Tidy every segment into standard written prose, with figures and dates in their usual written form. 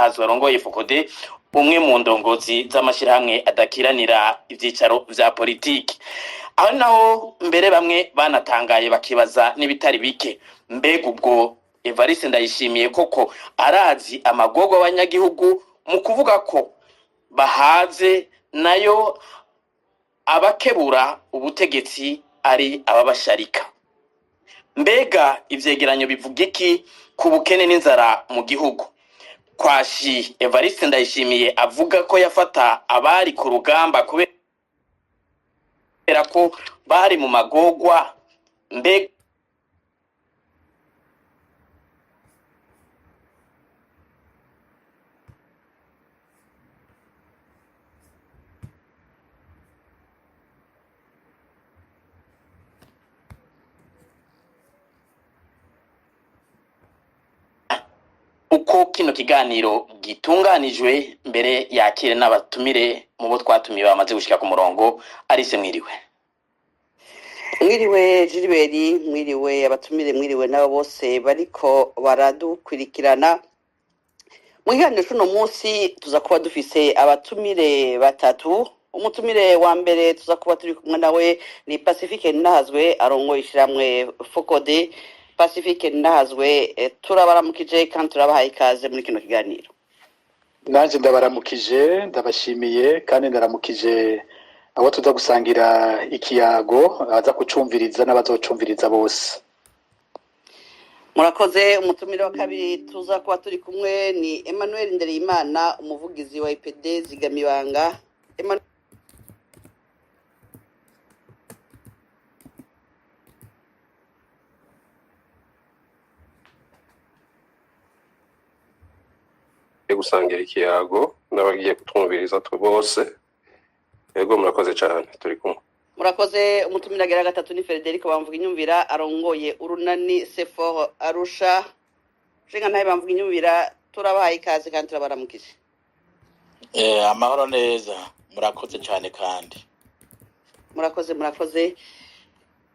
Ninahazwe arongoye Fokode, umwe mu ndongozi z'amashirahamwe adakiranira ivyicaro vya politiki. Aho naho mbere bamwe banatangaye bakibaza n'ibitari bike, mbega ubwo Evariste Ndayishimiye koko arazi amagogo abanyagihugu mu kuvuga ko bahaze, nayo abakebura ubutegetsi ari ababasharika. Mbega ivyegeranyo bivuga iki ku bukene n'inzara mu gihugu? Kwashi Evariste Ndayishimiye avuga ko yafata abari ku rugamba kubera ko bari mu magogwa. Mbega uko kino kiganiro gitunganijwe mbere yakire n'abatumire mu bo twatumiye bamaze gushika ku murongo. Arise mwiriwe. Mwiriwe Jiriberi, mwiriwe abatumire, mwiriwe nabo bose bariko baradukurikirana. Mu kiganiro c'uno munsi tuza kuba dufise abatumire batatu. Umutumire wa mbere tuza kuba turi kumwe nawe ni Pacifique Ninahazwe arongoye ishiramwe Fokode. Pacifique Ninahazwe, turabaramukije kandi turabahaye ikaze muri kino kiganiro. Nanje ndabaramukije, ndabashimiye kandi ndaramukije abo tuza gusangira ikiyago, aza kucumviriza n'abazocumviriza bose. Murakoze. Umutumire wa kabiri tuza kuba turi kumwe ni Emmanuel Ndereyimana, umuvugizi wa IPD Zigamibanga. gusangira ikiyago n'abagiye kutwumviriza bose. Yego murakoze cyane, turi kumwe. Murakoze. Umutumire agira gatatu ni Frederic Bamvuga Inyumvira arongoye urunani Sefor Arusha. Shinga ntaye Bamvuga Inyumvira, turabahaye ikaze kandi turabaramukije. Amahoro neza, murakoze cyane kandi. Murakoze.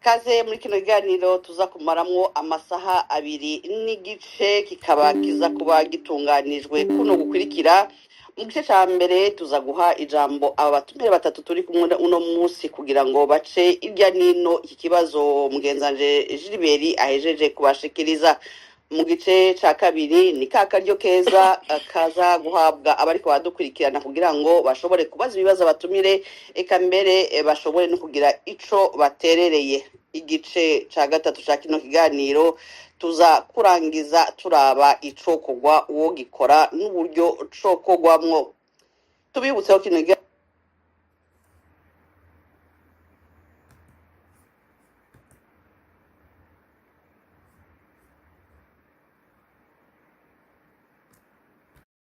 Kaze muri kino kiganiro tuza kumaramwo amasaha 2 n'igice, kikaba kiza kuba gitunganijwe kuno gukurikira. Mu gice ca mbere tuza guha ijambo aba batumire batatu turi kumwe uno munsi kugira ngo bace irya nino iki kibazo mugenzanje Jiriberi ahejeje kubashikiriza. Mu gice ca kabiri ni kakaryo keza kaza guhabwa abariko badukurikirana kugira ngo bashobore kubaza ibibazo abatumire, eka mbere bashobore no kugira ico baterereye. Igice ca gatatu ca kino kiganiro tuza kurangiza turaba icokogwa, uwo gikora n'uburyo cokogwamwo. Tubibutseho kino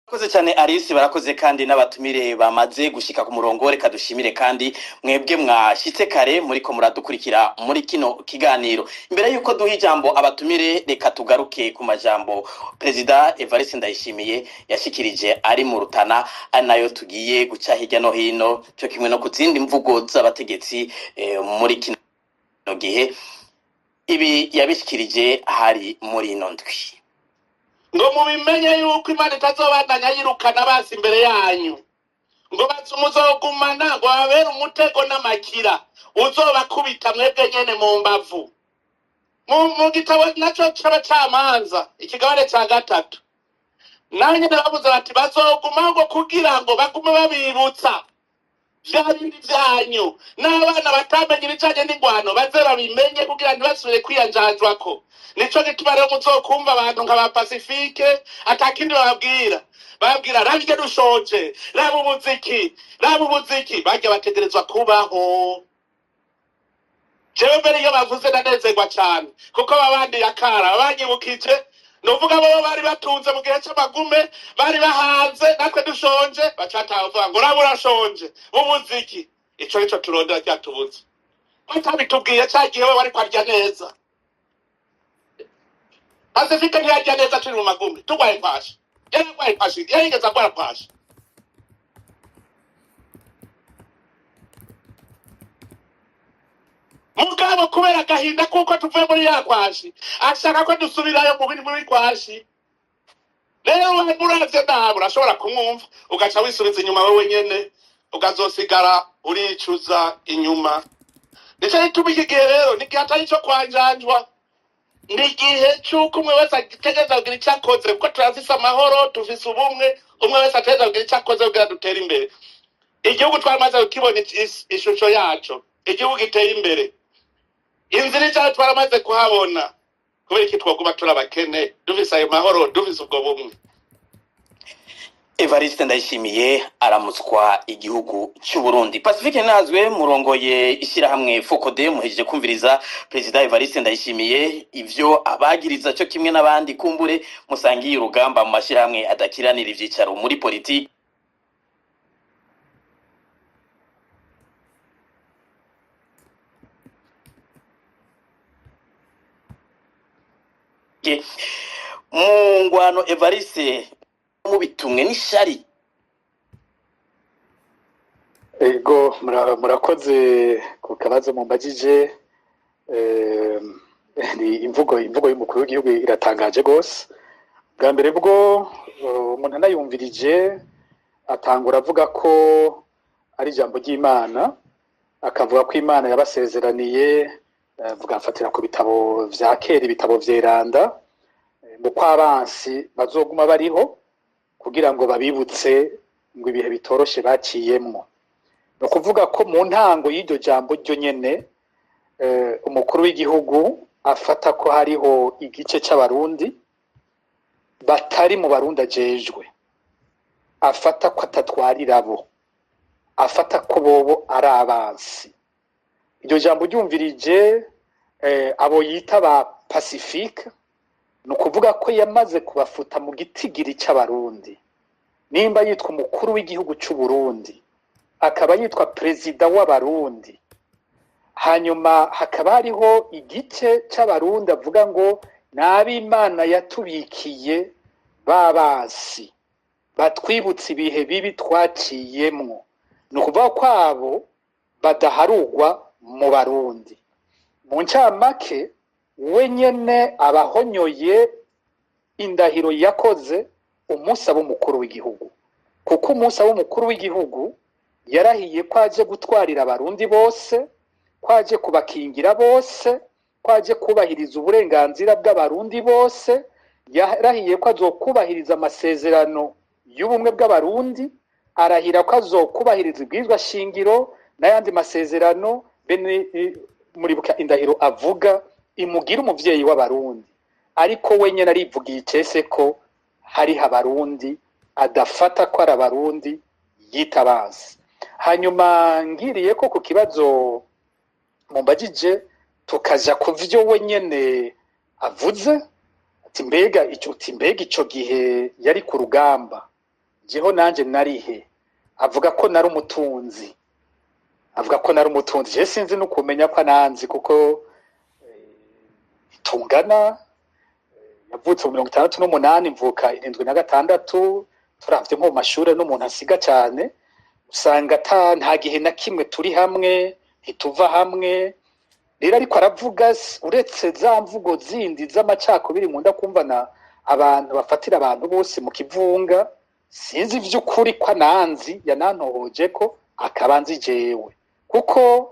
Murakoze cyane Arise, barakoze kandi n'abatumire bamaze gushika ku murongo. Reka dushimire kandi mwebwe mwashitse kare muriko muradukurikira muri kino kiganiro. Imbere yuko duha ijambo abatumire, reka tugaruke ku majambo Perezida Evariste Ndayishimiye yashikirije ari mu Rutana, anayo tugiye guca hirya no hino cyo kimwe no kuzindi mvugo z'abategetsi muri kino gihe. Ibi yabishikirije hari muri ino ndwi. Ngo mubimenye yuko Imana itazobandanya yirukana basi imbere yanyu, ngo muzogumana, ngo babere umutego n'amakira uzobakubita mwebwe nyene mu mbavu. Mu gitabo naco c'abacamanza ikigabane ca 3 naho nyene bavuze bati bazoguma ngo kugira ngo bagume babibutsa vya bindi vyanyu, n'abana batamenye ibicanye n'ingwano baze babimenye kugira ntibasubire kwiyanjanjwako. Nico gituma rero muzokumva abantu nka ba Pacifique atakindi bababwira rabije dushonje, raba ubuziki bajya bategerezwa kubaho. Jewe mbere iyo bavuze nanezerwa cyane kuko babandi yakara banyibukije, novuga bo bari batunze mu gihe cy'amagume, bari bahanze, natwe dushonje bacatavuga ngo raba urashonje ubuziki. Ico nico turondera cyatubuze, batabitubwiye cyagiye we wari kwarya neza. Pacifique ntiyarya neza turi mu magume tugwaye kwashi, yaragwaye kwashi, yarigeze agwara kwashi. Mugabo kubera agahinda kuko tuvuye muri ya kwashi ashaka ko dusubirayo muri kwashi. rero uravye nabi urashobora kumwumva ugaca wisubiza inyuma wewe nyene ukazosigara uricuza inyuma. Nico gituma iki gihe rero ni igihe atari ico kwanjanjwa, ni igihe c'uko umwe wese ategereza kugira ico akoze, kuko turafise amahoro, dufise ubumwe, umwe wese ategereza kugira ico akoze kugira dutere imbere. Igihugu twamaze kukibona ishusho yaco, igihugu giteye imbere, inzira icayo twaramaze kuhabona. Kubera iki twoguma turi abakene dufise ayo mahoro, dufise ubwo bumwe? Evariste Ndayishimiye aramutswa igihugu cy'u Burundi. Pacifique Nazwe murongoye ishyirahamwe Focode muhejeje kumviriza Perezida Evariste Ndayishimiye ivyo abagiriza cyo kimwe n'abandi kumbure musangiye urugamba mu mashyirahamwe adakiranira ivyicaro muri politiki. Mu ngwano Evariste mubitumwe n'ishari. Ego murakoze ku kabazo mumbajije. Ni imvugo y'umukuru w'igihugu iratangaje gose. Bwa mbere bwo umuntu anayumvirije atangura avuga ko ari ijambo ry'Imana, akavuga ko Imana yabasezeraniye, avuga afatira ku bitabo vya kera, ibitabo vyeranda, mu kwabansi bazoguma bariho kugira ngo babibutse ngo ibihe bitoroshe baciyemwo. No kuvuga ko mu ntango y'iryo jambo ryo nyene umukuru w'igihugu afata ko hariho igice c'abarundi batari mu Barundi ajejwe, afata ko atatwarira bo, afata ko bobo ari abansi. Iryo jambo ryumvirije abo yita ba Pacifique, no kuvuga ko yamaze kubafuta mu gitigiri c'abarundi. Nimba yitwa umukuru w'igihugu c'u Burundi, akaba yitwa perezida w'abarundi, hanyuma hakaba hariho igice c'abarundi avuga ngo n'ab'Imana yatubikiye babasi batwibutse ibihe bibi twaciyemwo. No kuvuga ko abo badaharugwa mu Barundi. Mu ncamake we nyene abahonyoye indahiro yakoze umunsi w'umukuru w'igihugu, kuko umunsi w'umukuru w'igihugu yarahiye ko aje gutwarira abarundi bose, ko aje kubakingira bose, ko aje kubahiriza uburenganzira bw'abarundi bose, yarahiye ko azokubahiriza amasezerano y'ubumwe bw'abarundi, arahira ko azokubahiriza ibwirizwa shingiro n'ayandi masezerano. Bene muribuka indahiro avuga imugira umuvyeyi w'abarundi, ariko we nyene arivugiye icese ko hari abarundi adafata ko ari abarundi yitabaza. Hanyuma ngiriye ko ku kibazo mumbajije tukaja ku vyo we nyene avuze ati mbega ico gihe yari ku rugamba jeho nanje narihe, avuga ko nari umutunzi, je sinzi no kumenya ko ananzi kuko tungana. Yavutse mu 1968 mvuka 76. Turavye nko mu mashure n'umuntu asiga cyane, usanga nta gihe na kimwe turi hamwe, ntituva hamwe. Rero ariko aravuga uretse za mvugo zindi z'amacakubiri nkunda kumvana abantu bafatira abantu bose mu kivunga, sinzi vy'ukuri ko ananzi yanantohoje ko akabanzi jewe, kuko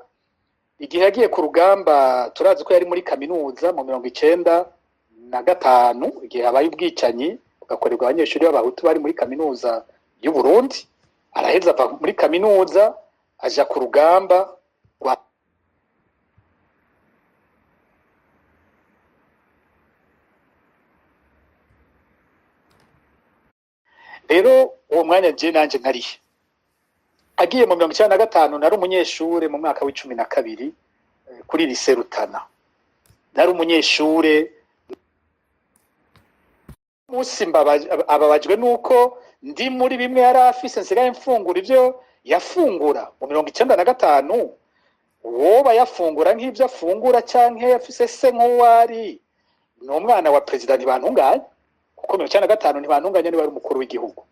igihe yagiye ku rugamba turazi ko yari muri kaminuza mu 1995, igihe habaye ubwicanyi bugakorerwa abanyeshuri b'abahutu bari muri kaminuza y'u Burundi. Araheza ava muri kaminuza aja ku rugamba rwa rero uwo mwanya je nanje nkarihe. Agiye mu 1995 nari umunyeshure mu mwaka w'12 kuri lycée Rutana. Nari umunyeshure musi ababajwe nuko ndi muri bimwe yari afise nsigaye mfungura ivyo yafungura mu 1995. Woba yafungura nk'ivyo afungura canke yafise se nk'uwari n'umwana wa president ntibantunganye, kuko 1995 ntibantunganye ni bari umukuru w'igihugu.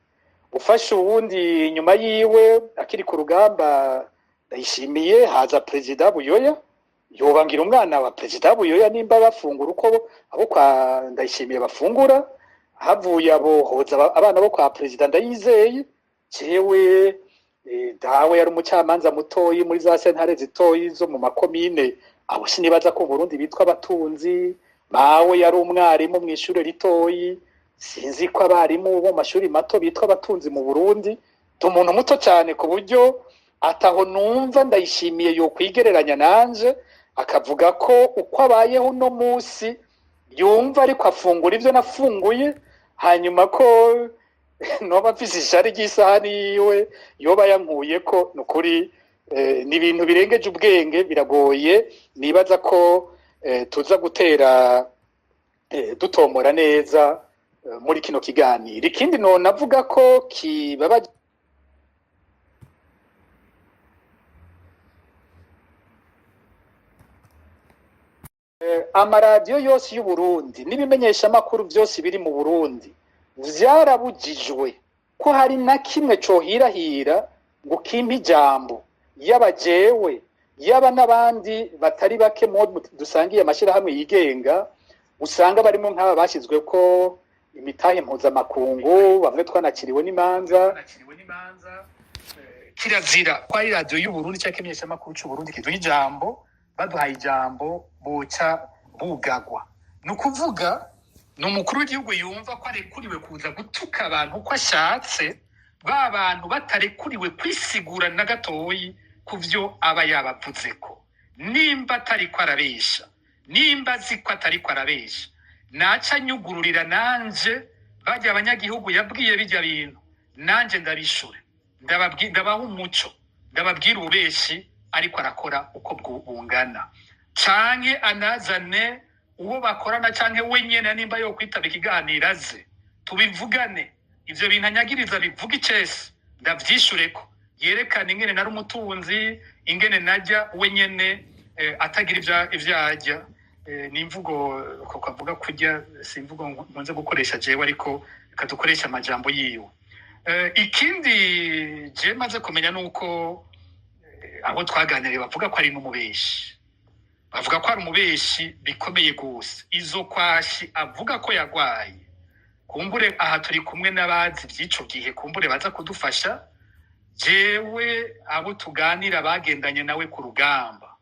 Ufashe uwundi nyuma yiwe akiri ku rugamba Ndayishimiye, haza president Buyoya, yobangira umwana wa president Buyoya nimba bafungura uko abo kwa Ndayishimiye bafungura. havuye abo hoza abana bo kwa perezida Ndayizeye jewe dawe yari umucamanza mutoyi muri za sentare zitoyi zo mu makomine abo sinibaza ko Burundi bitwa abatunzi mawe yari umwarimu mu ishure ritoyi sinzi ko abarimu bo mashuri mato bitwa abatunzi mu Burundi tumuntu muto cyane ku buryo ataho numva Ndayishimiye yo kwigereranya nanje akavuga ko uko abayeho no musi yumva ariko afungura ivyo nafunguye hanyuma ko noba mfise ishari ry'isahani yiwe yoba yankuye ko nukuri ni ibintu birengeje ubwenge biragoye nibaza ko tuza gutera dutomora neza muri kino kiganiro ikindi none avuga ko kibaba amaradiyo yose y'u Burundi n'ibimenyesha makuru byose biri mu Burundi vyarabujijwe ko hari na kimwe cohirahira ngo kimpe ijambo yabajewe yaba n'abandi batari bake mu dusangiye amashirahamwe yigenga usanga barimo nk'aba bashyizwe ko imitahe mpuzamakungu bamwe twanakiriwe n'imanza kirazira ko ari radiyo y'u Burundi cyangwa imenyesha makuru cy'u Burundi kiduha ijambo baduhaye ijambo boca bugagwa ni ukuvuga ni umukuru w'igihugu yumva ko arekuriwe kuza gutuka abantu uko ashatse ba bantu batarekuriwe kwisigura na gatoyi ku byo aba yabavuze ko nimba atari ko arabesha nimba azi ko atari ko arabesha naca nyugururira nanje bajya abanyagihugu yabwiye bijya bintu nanje ndabishure ndabaha umuco ndababwira ububeshi ariko arakora uko bungana canke anazane uwo bakorana canke wenyene nimba yo kwitaba ikiganiro aze tubivugane ivyo bintu anyagiriza bivuga icese ndavyishureko yerekana ingene nari umutunzi ingene najya wenyene atagira ivyajya nimvugo ko kavuga kujya simvugo nkunze gukoresha jewe ariko kadukoresha amajambo yiwe ikindi je maze kumenya nuko abo twaganiriye bavuga ko ari n'umubeshi bavuga ko ari umubeshi bikomeye gose izo kwashi avuga ko yagwaye kumbure aha turi kumwe n'abazi by'ico gihe kumbure baza kudufasha jewe abo tuganira bagendanye nawe ku rugamba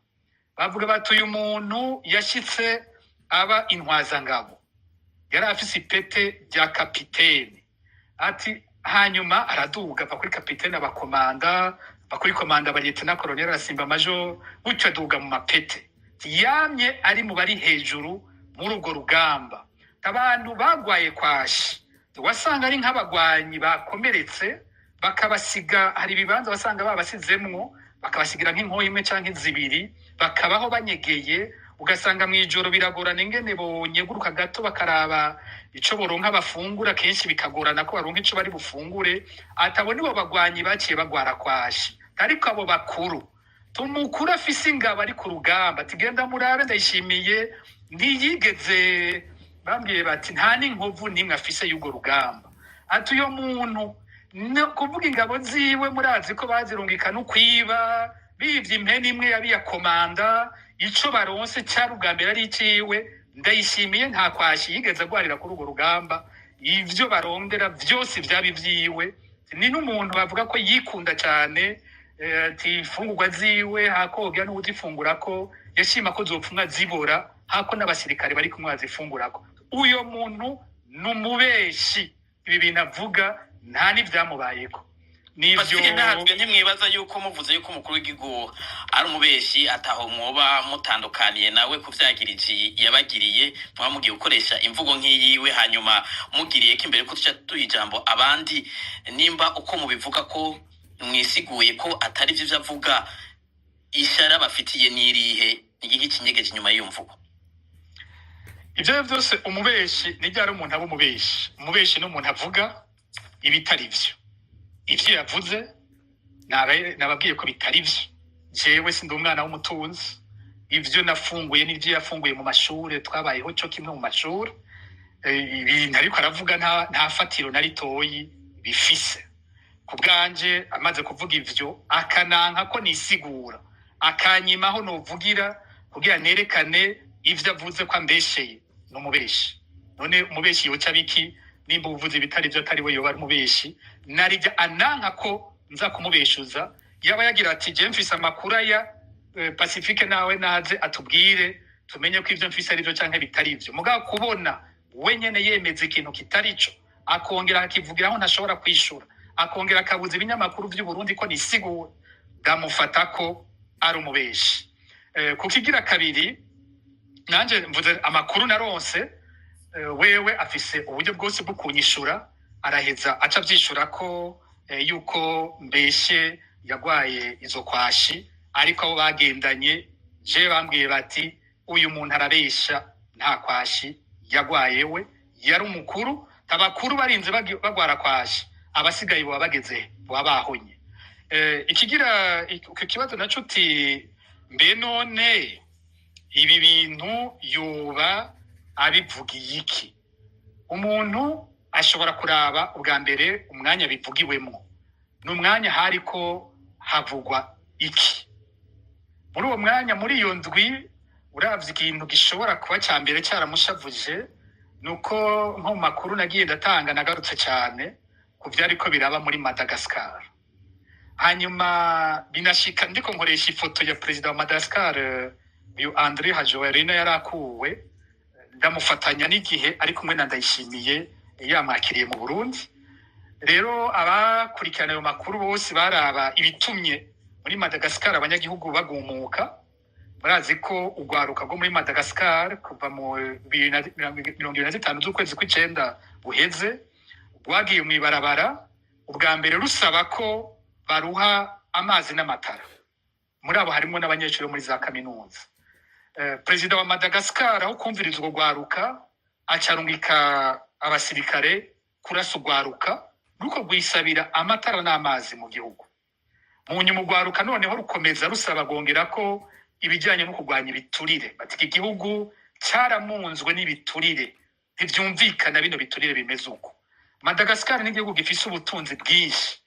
bavuga bati uyu muntu yashitse aba intwazangabo yari afise ipete rya kapiteni ati hanyuma araduga ava kuri kapiteni abakomanda bakuri komanda baryita na colonel arasimba majo gutyo aduga mu mapete yamye ari mu bari hejuru muri urwo rugamba abantu bagwaye kwashi wasanga ari nk'abagwanyi bakomeretse bakabasiga hari ibibanza wasanga babasizemwo bakabasigira nk'inkoyi imwe canke zibiri bakabaho banyegeye ugasanga mwijoro biragorana ingene bonyeguruka gato bakaraba ico boronka bafungura kenshi bikagorana ko baronka ico bari bufungure atabo nibo bagwanyi baciye bagwara kwashi ariko abo bakuru tumukura afise ingabo ari ku rugamba tigenda murabe Ndayishimiye ntiyigeze bambwiye bati nta n'inkovu nimwe afise y'ugo rugamba ati uyo muntu no kuvuga ingabo ziwe murazi ko bazirungika no kwiba bivye impene imwe yabiya komanda ico baronse cyarugambira ari iciwe Ndayishimiye nta kwashi yigeze agwarira kuri urwo rugamba ivyo barondera vyose vyabi vyiwe ni n'umuntu bavuga ko yikunda cyane ati fungurwa ziwe hakogya n'uzifungura ko yashima ko zopfumwa zibora hako n'abasirikare bari kumwe bazifungurako uyo muntu numubeshi ibi bintu avuga nta n'ivyamubayeko nivyo ntabwo ntimwibaza yuko muvuze yuko umukuru w'igihugu ari umubeshi ataho mwoba mutandukaniye nawe kuvyagirije yabagiriye mwa mugiye gukoresha imvugo nk'iyiwe hanyuma mugiriye ko imbere ko tuca tuhijambo abandi nimba uko mubivuga ko mwisiguye ko atari vyo avuga ishara bafitiye nirihe n'igiki kinyegeje inyuma y'iyo mvugo ivyo byose umubeshi nijyara umuntu aba umubeshi n'umuntu avuga ibitari vyo ivyo yavuze nababwiye ko bitari vyo jewe sindi umwana w'umutunzi ivyo nafunguye n'ivyo yafunguye mu mashure twabayeho cyo kimwe mu mashure ibintu ariko aravuga nta fatiro na ritoyi bifise kubwanje amaze kuvuga ivyo akananka ko nisigura akanyimaho novugira kugira nerekane ivyo avuze ko ambesheye n'umubeshi none umubeshi yoca biki nimba uvuze ibitari byo atari we yoba ari mubeshi narijya ananka ko nza kumubeshuza yaba yagira ati je mfise amakuru ya Pacifique nawe naze atubwire tumenye ko ivyo mfise ari byo canke bitari byo mugabo kubona wenyene yemeza ikintu kitari cyo akongera akivugiraho ntashobora kwishura akongera akabuza ibinyamakuru by'u Burundi ko nisigura ndamufata ko ari umubeshi kukigira kabiri nanje mvuze amakuru naronse wewe afise uburyo bwose bwo kunyishura araheza aca byishura ko yuko mbeshe yagwaye izo kwashi ariko abo bagendanye je bambwiye bati uyu muntu arabesha nta kwashi yagwaye we yari umukuru abakuru barinze bagwara kwashi abasigaye bo bageze babahonye ikigira ikibazo naco uti mbe none ibi bintu yoba abivugiye iki umuntu ashobora kuraba ubwa mbere umwanya bivugiwemo n'umwanya hariko havugwa iki muri uwo mwanya muri iyo ndwi uravye ikintu gishobora kuba cyambere cyaramushavuje nuko nko makuru nagiye ndatanga nagarutse cyane kuvyariko biraba muri Madagascar hanyuma binashika ndiko nkoresha ifoto ya president wa Madagascar uyu André Hajoelina yarakuwe ndamufatanya n'igihe ari kumwe na Ndayishimiye yamwakiriye mu Burundi rero abakurikirana ayo makuru bose baraba ibitumye muri Madagascar abanyagihugu bagumuka barazi ko ugwaruka rwo muri Madagascar kuva mu 2025 z'ukwezi kw'icenda buheze rwagiye mu ibarabara ubwa mbere rusaba ko baruha amazi n'amatara muri abo harimo n'abanyeshuri muri za kaminuza President wa Madagascar aho kumviriza urwo rwaruka acarungika abasirikare kurasa urwaruka ruko rwisabira amatara n'amazi mu gihugu mu nyuma urwaruka noneho rukomeza rusaba gongera ko ibijyanye no kurwanya ibiturire bati iki gihugu cyaramunzwe n'ibiturire ntibyumvikana bino biturire bimeze uko Madagascar ni igihugu gifise ubutunzi bwinshi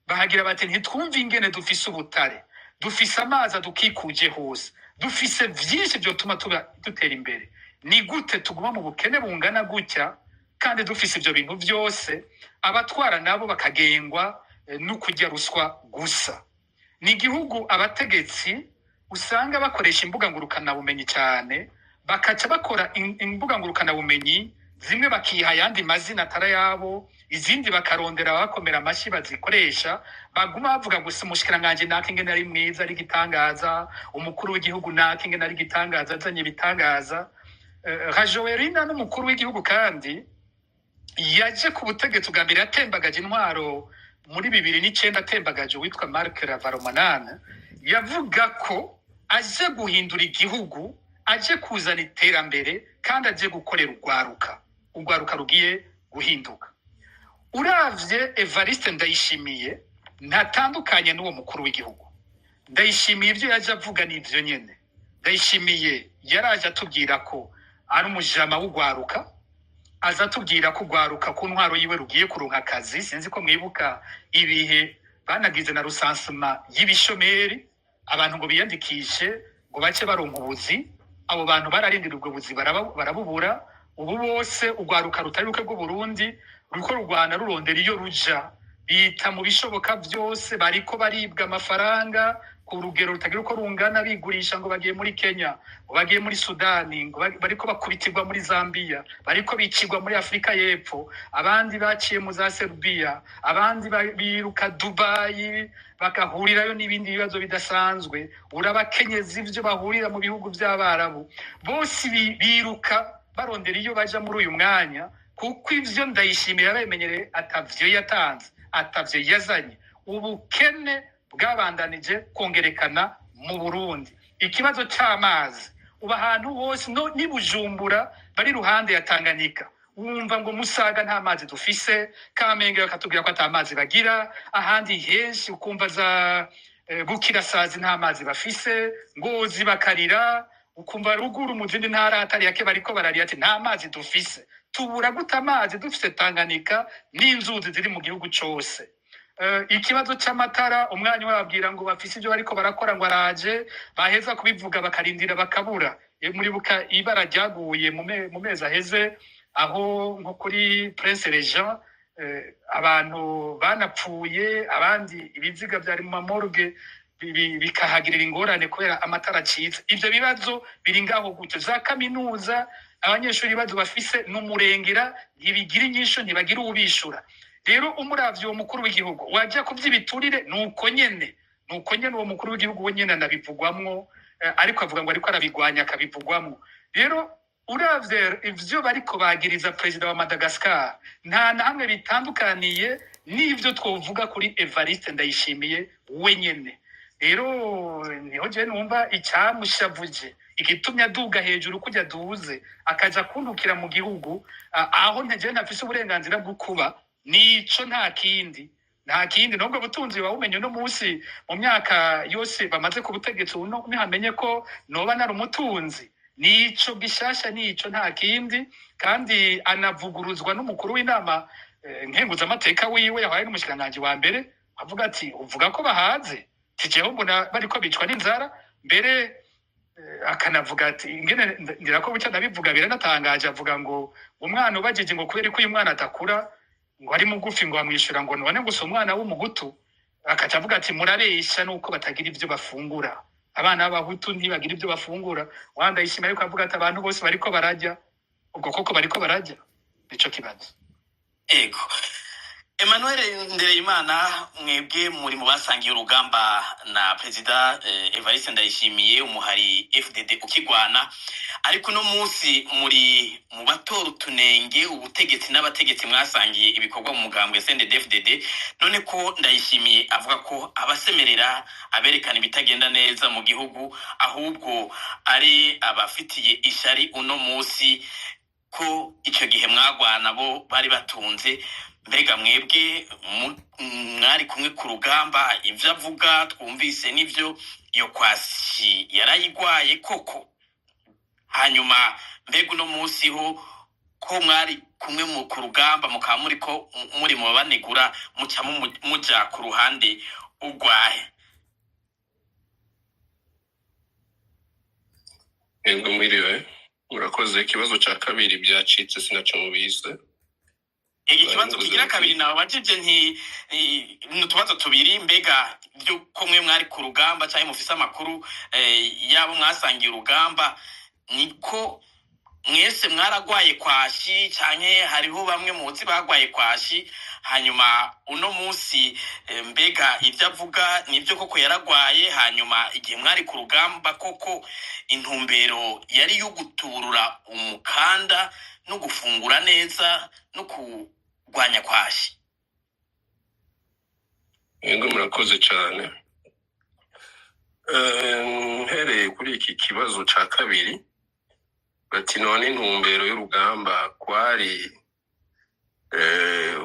bahagira bati ntitwumve ingene dufise ubutare dufise amazi dukikuje hose dufise vyinshi byo tuma dutera imbere ni gute tuguma mu bukene bungana gutya kandi dufise ibyo bintu byose abatwara nabo bakagengwa no kujya ruswa gusa ni igihugu abategetsi usanga bakoresha imbuga ngurukana bumenyi cyane bakaca bakora imbuga ngurukana bumenyi zimwe bakiha yandi mazina atara yabo izindi bakarondera bakomera amashi bazikoresha baguma bavuga gusa umushikiranganje nake ingene ari mwiza ari gitangaza umukuru w'igihugu nake ingene ari gitangaza azanye bitangaza Hajoelina n'umukuru w'igihugu kandi yaje ku butegetsi bwa mbere yatembagaje intwaro muri 2009 atembagaje witwa Marc Ravalomanana yavuga ko aje guhindura igihugu aje kuzana iterambere kandi aje gukorera urwaruka rugiye guhinduka uravye Evariste Ndayishimiye ntatandukanye n'uwo mukuru w'igihugu Ndayishimiye ibyo yaje avuga n'ivyo nyene Ndayishimiye yaraje atubwira ko ari umujama w'urwaruka aza tubwira ko urwaruka ku ntwaro yiwe rugiye kuronka akazi sinzi ko mwibuka ibihe banagize na rusansuma y'ibishomeri abantu ngo biyandikishe ngo bace baronka ubuzi abo bantu bararindira ubwo buzi barabubura ubu bose urwaruka rutari ruke rw'u Burundi ruko rugwana rurondera iyo ruja bita mu bishoboka byose bariko baribwa amafaranga ku rugero rutagira uko rungana bigurisha ngo bagiye muri Kenya ngo bagiye muri Sudani ngo bariko bakubitirwa muri Zambia bariko bicirwa muri Afrika y'Epfo abandi baciye mu za Serbia abandi biruka Dubai bakahurirayo n'ibindi bibazo bidasanzwe urabakenyezi ivyo bahurira mu bihugu by'abarabu bose biruka barondera iyo baja muri uyu mwanya kuko ivyo Ndayishimiye yabemenyere atavyo yatanze atavyo yazanye ubukene bwabandanije kongerekana mu Burundi ikibazo cy'amazi uba ahantu hose ni Bujumbura bari ruhande ya Tanganyika wumva ngo Musaga nta mazi dufise Kamenge bakatubwira ko atamazi bagira ahandi henshi ukumva za Bukirasazi nta mazi bafise Ngozi bakarira ukumva ruguru mu zindi ntara hatari yake bariko barari ati nta mazi dufise tubura guta amazi dufise Tanganyika n'inzuzi ziri mu gihugu cyose ikibazo cy'amatara umwanya wababwira ngo bafise ibyo bariko barakora ngo araje baheza kubivuga bakarindira bakabura muri buka ibara ryaguye mu mezi aheze aho nko kuri Prince Regent abantu banapfuye, abandi ibiziga byari mu mamorgue bikahagirira ingorane kubera amatara acitse. Ivyo bibazo biri ngaho gute. Za kaminuza abanyeshuri ibibazo bafise n'umurengera, ntibigira inyisho, ntibagira ubishura. Rero umuravyo mukuru w'igihugu wajya kuvyibiturire nuko nyene uwo mukuru w'igihugu we nyene anabivugwamwo, ariko avuga ngo ariko arabigwanya akabivugwamwo. Rero uravye ivyo bariko bagiriza president wa Madagascar nta namwe bitandukaniye n'ivyo twovuga kuri Evariste Ndayishimiye wenyene. Rero niho je numva icyamushavuje, igitumye aduga hejuru kujya duze akaja kuntukira mu gihugu aho nteje ntafise uburenganzira bwo kuba, nico nta kindi nubwo butunzi wawumenye no musi mu myaka yose bamaze ku butegetsi uno hamenye ko noba nari umutunzi. Nico gishasha, nico nta kindi, kandi anavuguruzwa n'umukuru w'inama nkenguzamateka wiwe yahaye n'umushikiranganji wa mbere avuga ati uvuga ko bahaze tijeho mbona bariko bicwa n'inzara, mbere akanavuga ati ingene ngira ko buca ndabivuga biranatangaje, avuga ngo umwana ubajije ngo kubera ko uyu mwana atakura ngo ari mugufi ngo amwishura ngo none gusa umwana w'umuhutu, akaca avuga ati murabesha nuko batagira ivyo bafungura, abana b'abahutu ntibagira ivyo bafungura. Wandayishima ariko avuga ati abantu bose bariko barajya, ubwo koko bariko barajya, nico kibazo. Ego Emmanuel Ndereyimana, mwebwe muri mu basangiye urugamba na President Evariste Ndayishimiye umuhari FDD ukigwana, ariko no munsi muri mu batora utunenge ubutegetsi n'abategetsi mwasangiye ibikorwa mu mugambwe CNDD-FDD, none ko Ndayishimiye avuga ko abasemerera aberekana ibitagenda neza mu gihugu ahubwo ari abafitiye ishari uno munsi ko ico gihe mwagwana bo bari batunze. Mbega mwebwe mwari kumwe ku rugamba, ivyo avuga twumvise nivyo, iyo kwasi yarayigwaye koko? Hanyuma mbega uno munsi ho ko mwari kumwe ku rugamba mukaba muri mu banegura muca muja ku ruhande ugwahe? Ego mwiriwe, murakoze. Ikibazo ca kabiri byacitse sinaco mubize. Ikibazo kigira kabiri nawe wajije n'utubazo tubiri, mbega byuko mwe mwari ku rugamba cyangwa mufise amakuru yabo mwasangiye urugamba, niko mwese mwaragwaye kwashi canke hariho bamwe muzi bagwaye kwashi? Hanyuma uno munsi mbega ivyo avuga nivyo koko yaragwaye? Hanyuma igihe mwari ku rugamba koko intumbero yari yo guturura umukanda no gufungura neza no kurwanya kwashi? Ego murakoze cyane. Mpereye kuri iki kibazo ca kabiri, bati none intumbero y'urugamba kwari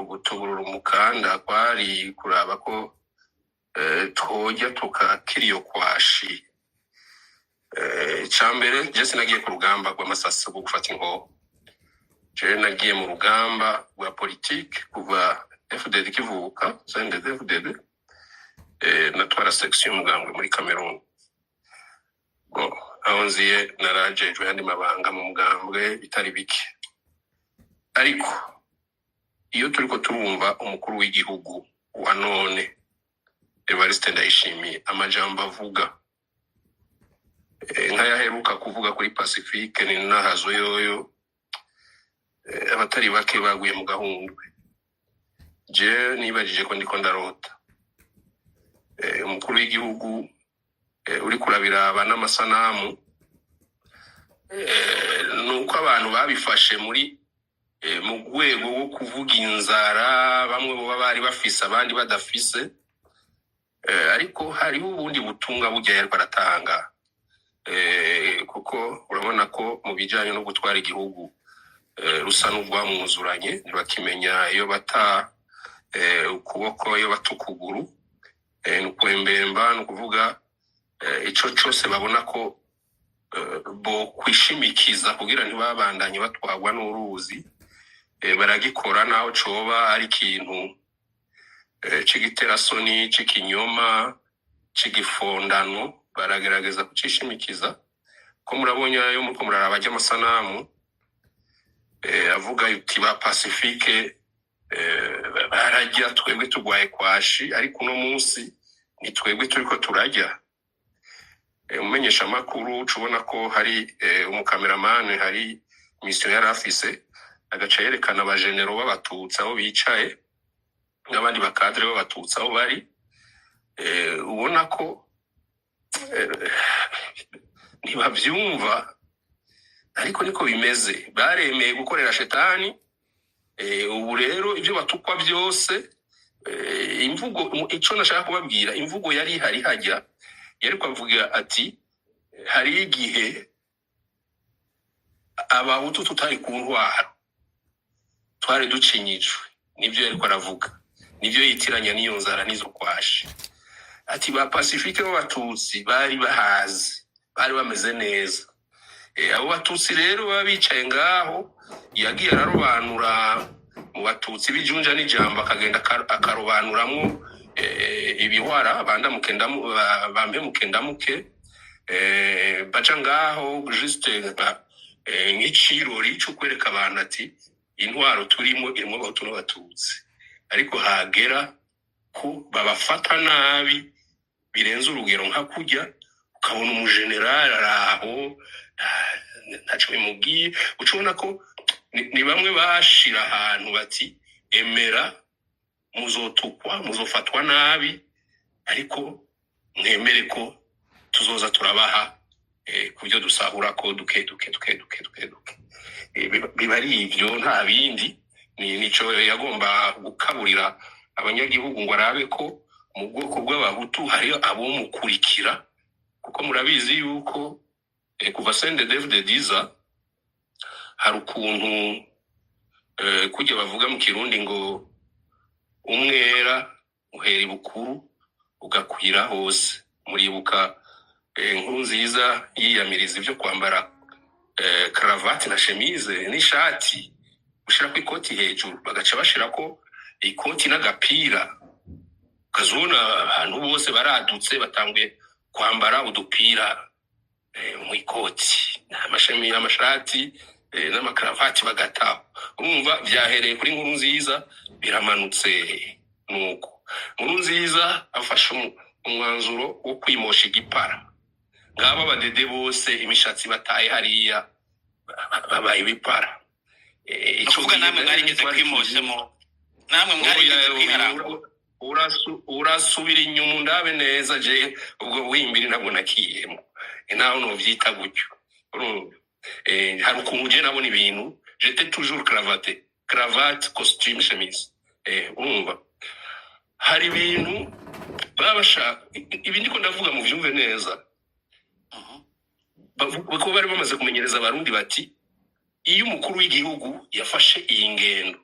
gutuburura umukanda, kwari kuraba ko twoja tukakira iyo kwashi. Icambere je sinagiye ku rugamba rw'amasasi bwo gufata inkoho, je nagiye mu rugamba rwa politike kuva FDD kivuka, CNDD-FDD, natwara section y'umugambwe muri Cameroon. Bon, aho nziye narajejwe yandi mabanga mu mugambwe bitari bike, ariko iyo turiko turumva umukuru w'igihugu wa none Evariste Ndayishimiye amajambo avuga nkayaheruka kuvuga kuri Pacifique ni nahazo yoyo, abatari bake baguye mu gahundwe. Je nibajije ko ndiko ndarota umukuru w'igihugu uri kurabiraba n'amasanamu, nuko abantu babifashe muri mu rwego rwo kuvuga inzara, bamwe bo bari bafise abandi badafise, ariko hariho ubundi butunga burya yariko aratanga, kuko urabona ko mu bijanye no gutwara igihugu rusa n'urwamwuzuranye, ntibakimenya iyo bata ukuboko iyo bata ukuguru, nukwembemba, nukuvuga ico cose babona ko bo kwishimikiza kugira ntibabandanye batwagwa n'uruzi, baragikora naho coba ari ikintu c'igiterasoni, c'ikinyoma, c'igifondano, baragerageza kucishimikiza. Ko murabonye yo muko muraraba ry'amasanamu, avuga yuti ba Pacifique barajya twebwe tugwaye kwashi ariko uno munsi ni twebwe turiko turajya. Umenyesha makuru cubona ko hari umukameramani hari mission yari afise agaca yerekana abajenero b'abatutsi aho bicaye n'abandi bakadre b'abatutsi aho bari, ubona ko ntibavyumva ariko niko bimeze, baremeye gukorera shetani. Ubu rero ivyo batukwa byose, imvugo ico nashaka kubabwira, imvugo yari hari hajya yari kwavuga ati hari igihe abahutu tutari ku ntwaro twari ducinyijwe, nivyo yari kwaravuga, nivyo yitiranya n'iyo nzara n'izo kwashi. Ati ba Pacifique b'abatutsi bari bahazi, bari bameze neza. Abo batutsi rero baba bicaye ngaho, yagiye ararobanura mu batutsi bijunja n'ijambo akagenda akarobanuramwo ibihwara bampe mukendamuke, baca ngaho juste nk'icirori cyo kwereka abantu ati intwaro turimo irimo abahutu n'abatutsi, ariko hagera ko babafata nabi birenze urugero nka kurya, ukabona umujenerali araho ntaco bimubwiye, ucubona ko ni bamwe bashira ahantu bati emera muzotukwa muzofatwa nabi ariko mwemere ko tuzoza turabaha kubyo dusahura ko duke biba ari ivyo nta bindi. Nico yagomba gukaburira abanyagihugu ngo arabe ko mu bwoko bw'abahutu hari abo mukurikira, kuko murabizi yuko kuva CNDD-FDD hari ukuntu kujya bavuga mu Kirundi ngo umwera uhera ibukuru ugakwira hose. Muribuka Nkurunziza yiyamiriza ivyo kwambara cravate na chemise n'ishati, ushira ku ikoti hejuru bagaca bashira ko ikoti n'agapira, kazona ahantu bose baradutse batanguye kwambara udupira mu ikoti n'amashami amashati n'amakaravati bagataho. Urumva vyahereye kuri Nkurunziza biramanutse. Nuko Nkurunziza afashe umwanzuro wo kwimosha igipara, ngaba badede bose imishatsi bataye hariya babaye ibipara. Icuvuga namwe mwarigeze kwimoshemo, namwe mwarigeze kwiharanga. Urasubira inyuma ndabe neza je ubwo wimbiri ntabwo nakiyemo, naho no vyita gutyo. Hari ukuntu je nabona ibintu, j'étais toujours cravate costume chemise. Urumva hari ibintu babashaka, ibi ndiko ndavuga mu vyumve neza. Bako bari bamaze kumenyereza abarundi bati iyo umukuru w'igihugu yafashe iyi ngendo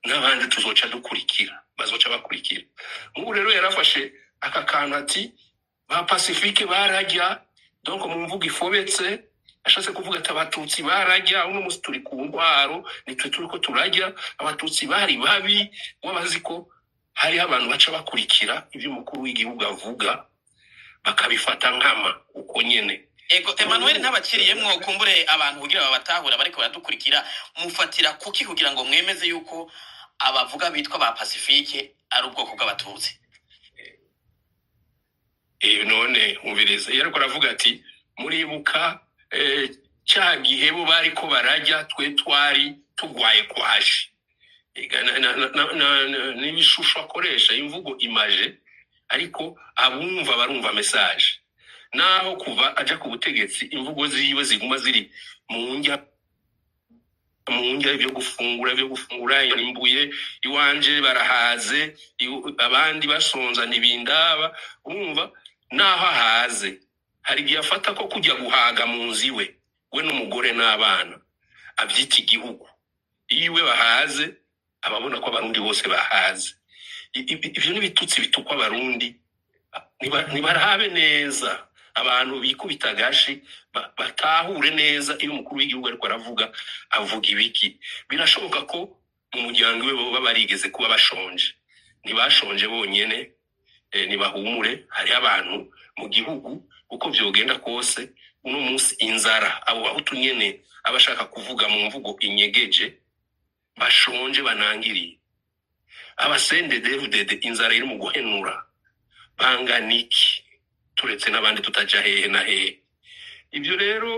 n'abandi tuzoca dukurikira, bazoca bakurikira. Ubu rero yarafashe aka kantu ati ba Pacifique barajya, donc mu mvuga ifobetse ashatse kuvuga ati abatutsi barajya, uno musi turi ku ndwaro nitwe turiko turajya, abatutsi bari babi. Wabazi ko hari abantu baca bakurikira ivyo umukuru w'igihugu avuga bakabifata nkama uko nyene. Ego Emmanuel ntabakiriyemwo kumbure abantu kugira babatahura bariko baradukurikira, mufatira kuki kugira ngo mwemeze yuko abavuga bitwa ba Pacifique ari ubwoko bw'abatutsi? None umviriza yariko aravuga ati muribuka cya gihe bo bariko barajya twe twari tugwaye kwashi. N'ibishusho akoresha imvugo imaje, ariko abumva barumva message. Naho kuva aja ku butegetsi imvugo ziwe ziguma ziri mu njya ibyo gufungura imbuye iwanje barahaze, abandi basonza nibindaba. Umva naho ahaze hari igihe afata ko kujya guhaga mu nzi we n'umugore n'abana abyita igihugu. Iwe bahaze ababona ko abarundi bose bahaze. Ivyo n'ibitutsi bitukwa abarundi, nibarabe neza abantu bikubita gashi batahure neza iyo umukuru w'igihugu ariko aravuga avuga ibiki. Birashoboka ko mu muryango we bo barigeze kuba bashonje, ntibashonje bonyene, nibahumure. Hari abantu mu gihugu uko vyogenda kose uno munsi inzara abo bahutu nyene abashaka kuvuga mu mvugo inyegeje bashonje banangiriye abasende devudede inzara iri mu guhenura banganiki turetse n'abandi tutaja hehe na hehe. Ibyo rero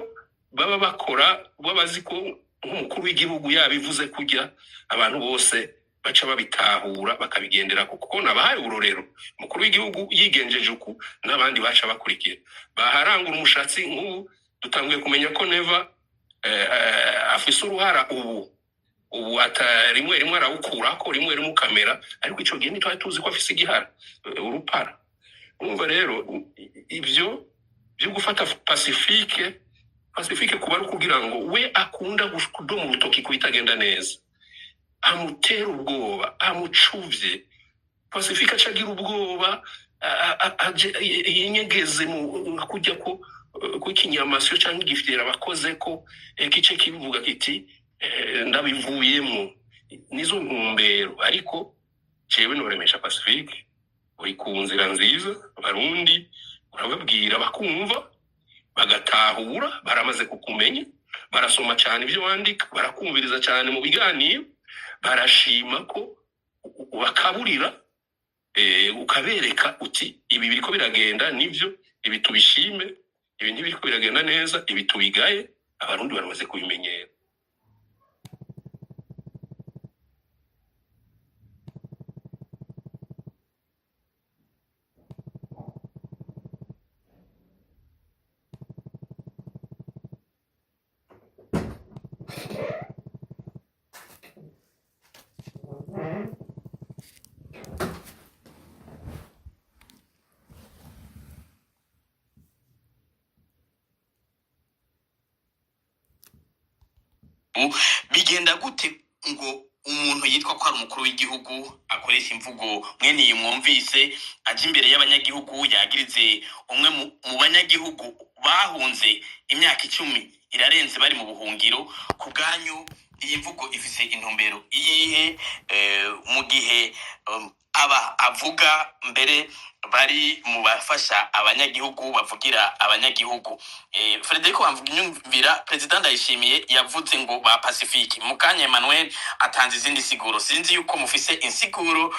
baba bakora babazi ko nk'umukuru w'igihugu yabivuze kujya abantu bose baca babitahura bakabigendera kuko nabahaye urorero umukuru w'igihugu yigenjeje uku n'abandi baca bakurikira baharangura umushatsi nk'ubu dutanguye kumenya ko Neva afise uruhara ubu rimwe rimwe arawukurako rimwe rimwe kamera ariko ico gihe ntitwari tuzi ko afise igihara urupara. Urumva rero ibyo byo gufata Pacifique kuba ari kugira ngo we akunda kudoma urutoki kubitagenda neza amutera ubwoba amucuvye Pacifique acagira ubwoba yinyegeze mu kujya ko ikinyamasyo cyangwa igifitera abakoze ko kice kivuga kiti ndabivuyemo nizo ntumbero ariko cewe noremesha Pacifique uri ku nzira nziza abarundi urababwira bakumva bagatahura baramaze kukumenya barasoma cyane ibyo wandika barakumviriza cyane mu biganiro barashima ko bakaburira ukabereka uti ibi biriko biragenda nivyo ibi tubishime ibi ntibiriko biragenda neza ibi tubigaye abarundi baramaze kubimenyera. Bigenda gute ngo umuntu yitwa ko ari umukuru w'igihugu akoresha imvugo mwene iyi mwumvise aje imbere y'abanyagihugu yagirize umwe mu banyagihugu bahunze imyaka 10 irarenze bari mu buhungiro ku bwanyu iyi mvugo ifise intumbero iyihe mu gihe aba avuga mbere bari mu bafasha abanyagihugu bavugira abanyagihugu. Frederico Bamvuginyumvira president Ndayishimiye yavuze ngo ba Pacifique mukanya Emmanuel atanze izindi siguro sinzi yuko mufise insiguro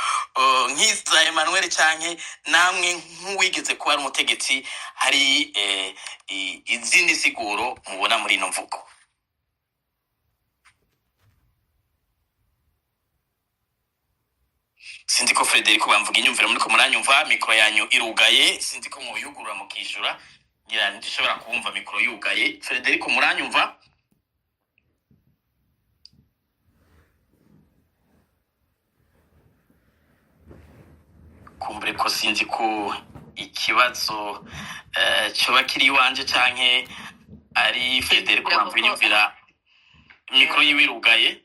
nk'iza Emmanuel canke namwe nk'uwigeze kuba ari umutegetsi hari izindi siguro mubona muri ino mvugo. Sinzi ko Frederico Bamvuginyumvira muri ko muranyumva mikro yanyu irugaye sinzi ko muyugurura mukishura ngira ndishobora kubumva mikro yugaye. Frederico muranyumva? Kumbure ko sinzi ko ikibazo cyoba kiri wanje canke ari Frederico Bamvuginyumvira mikro yiwirugaye.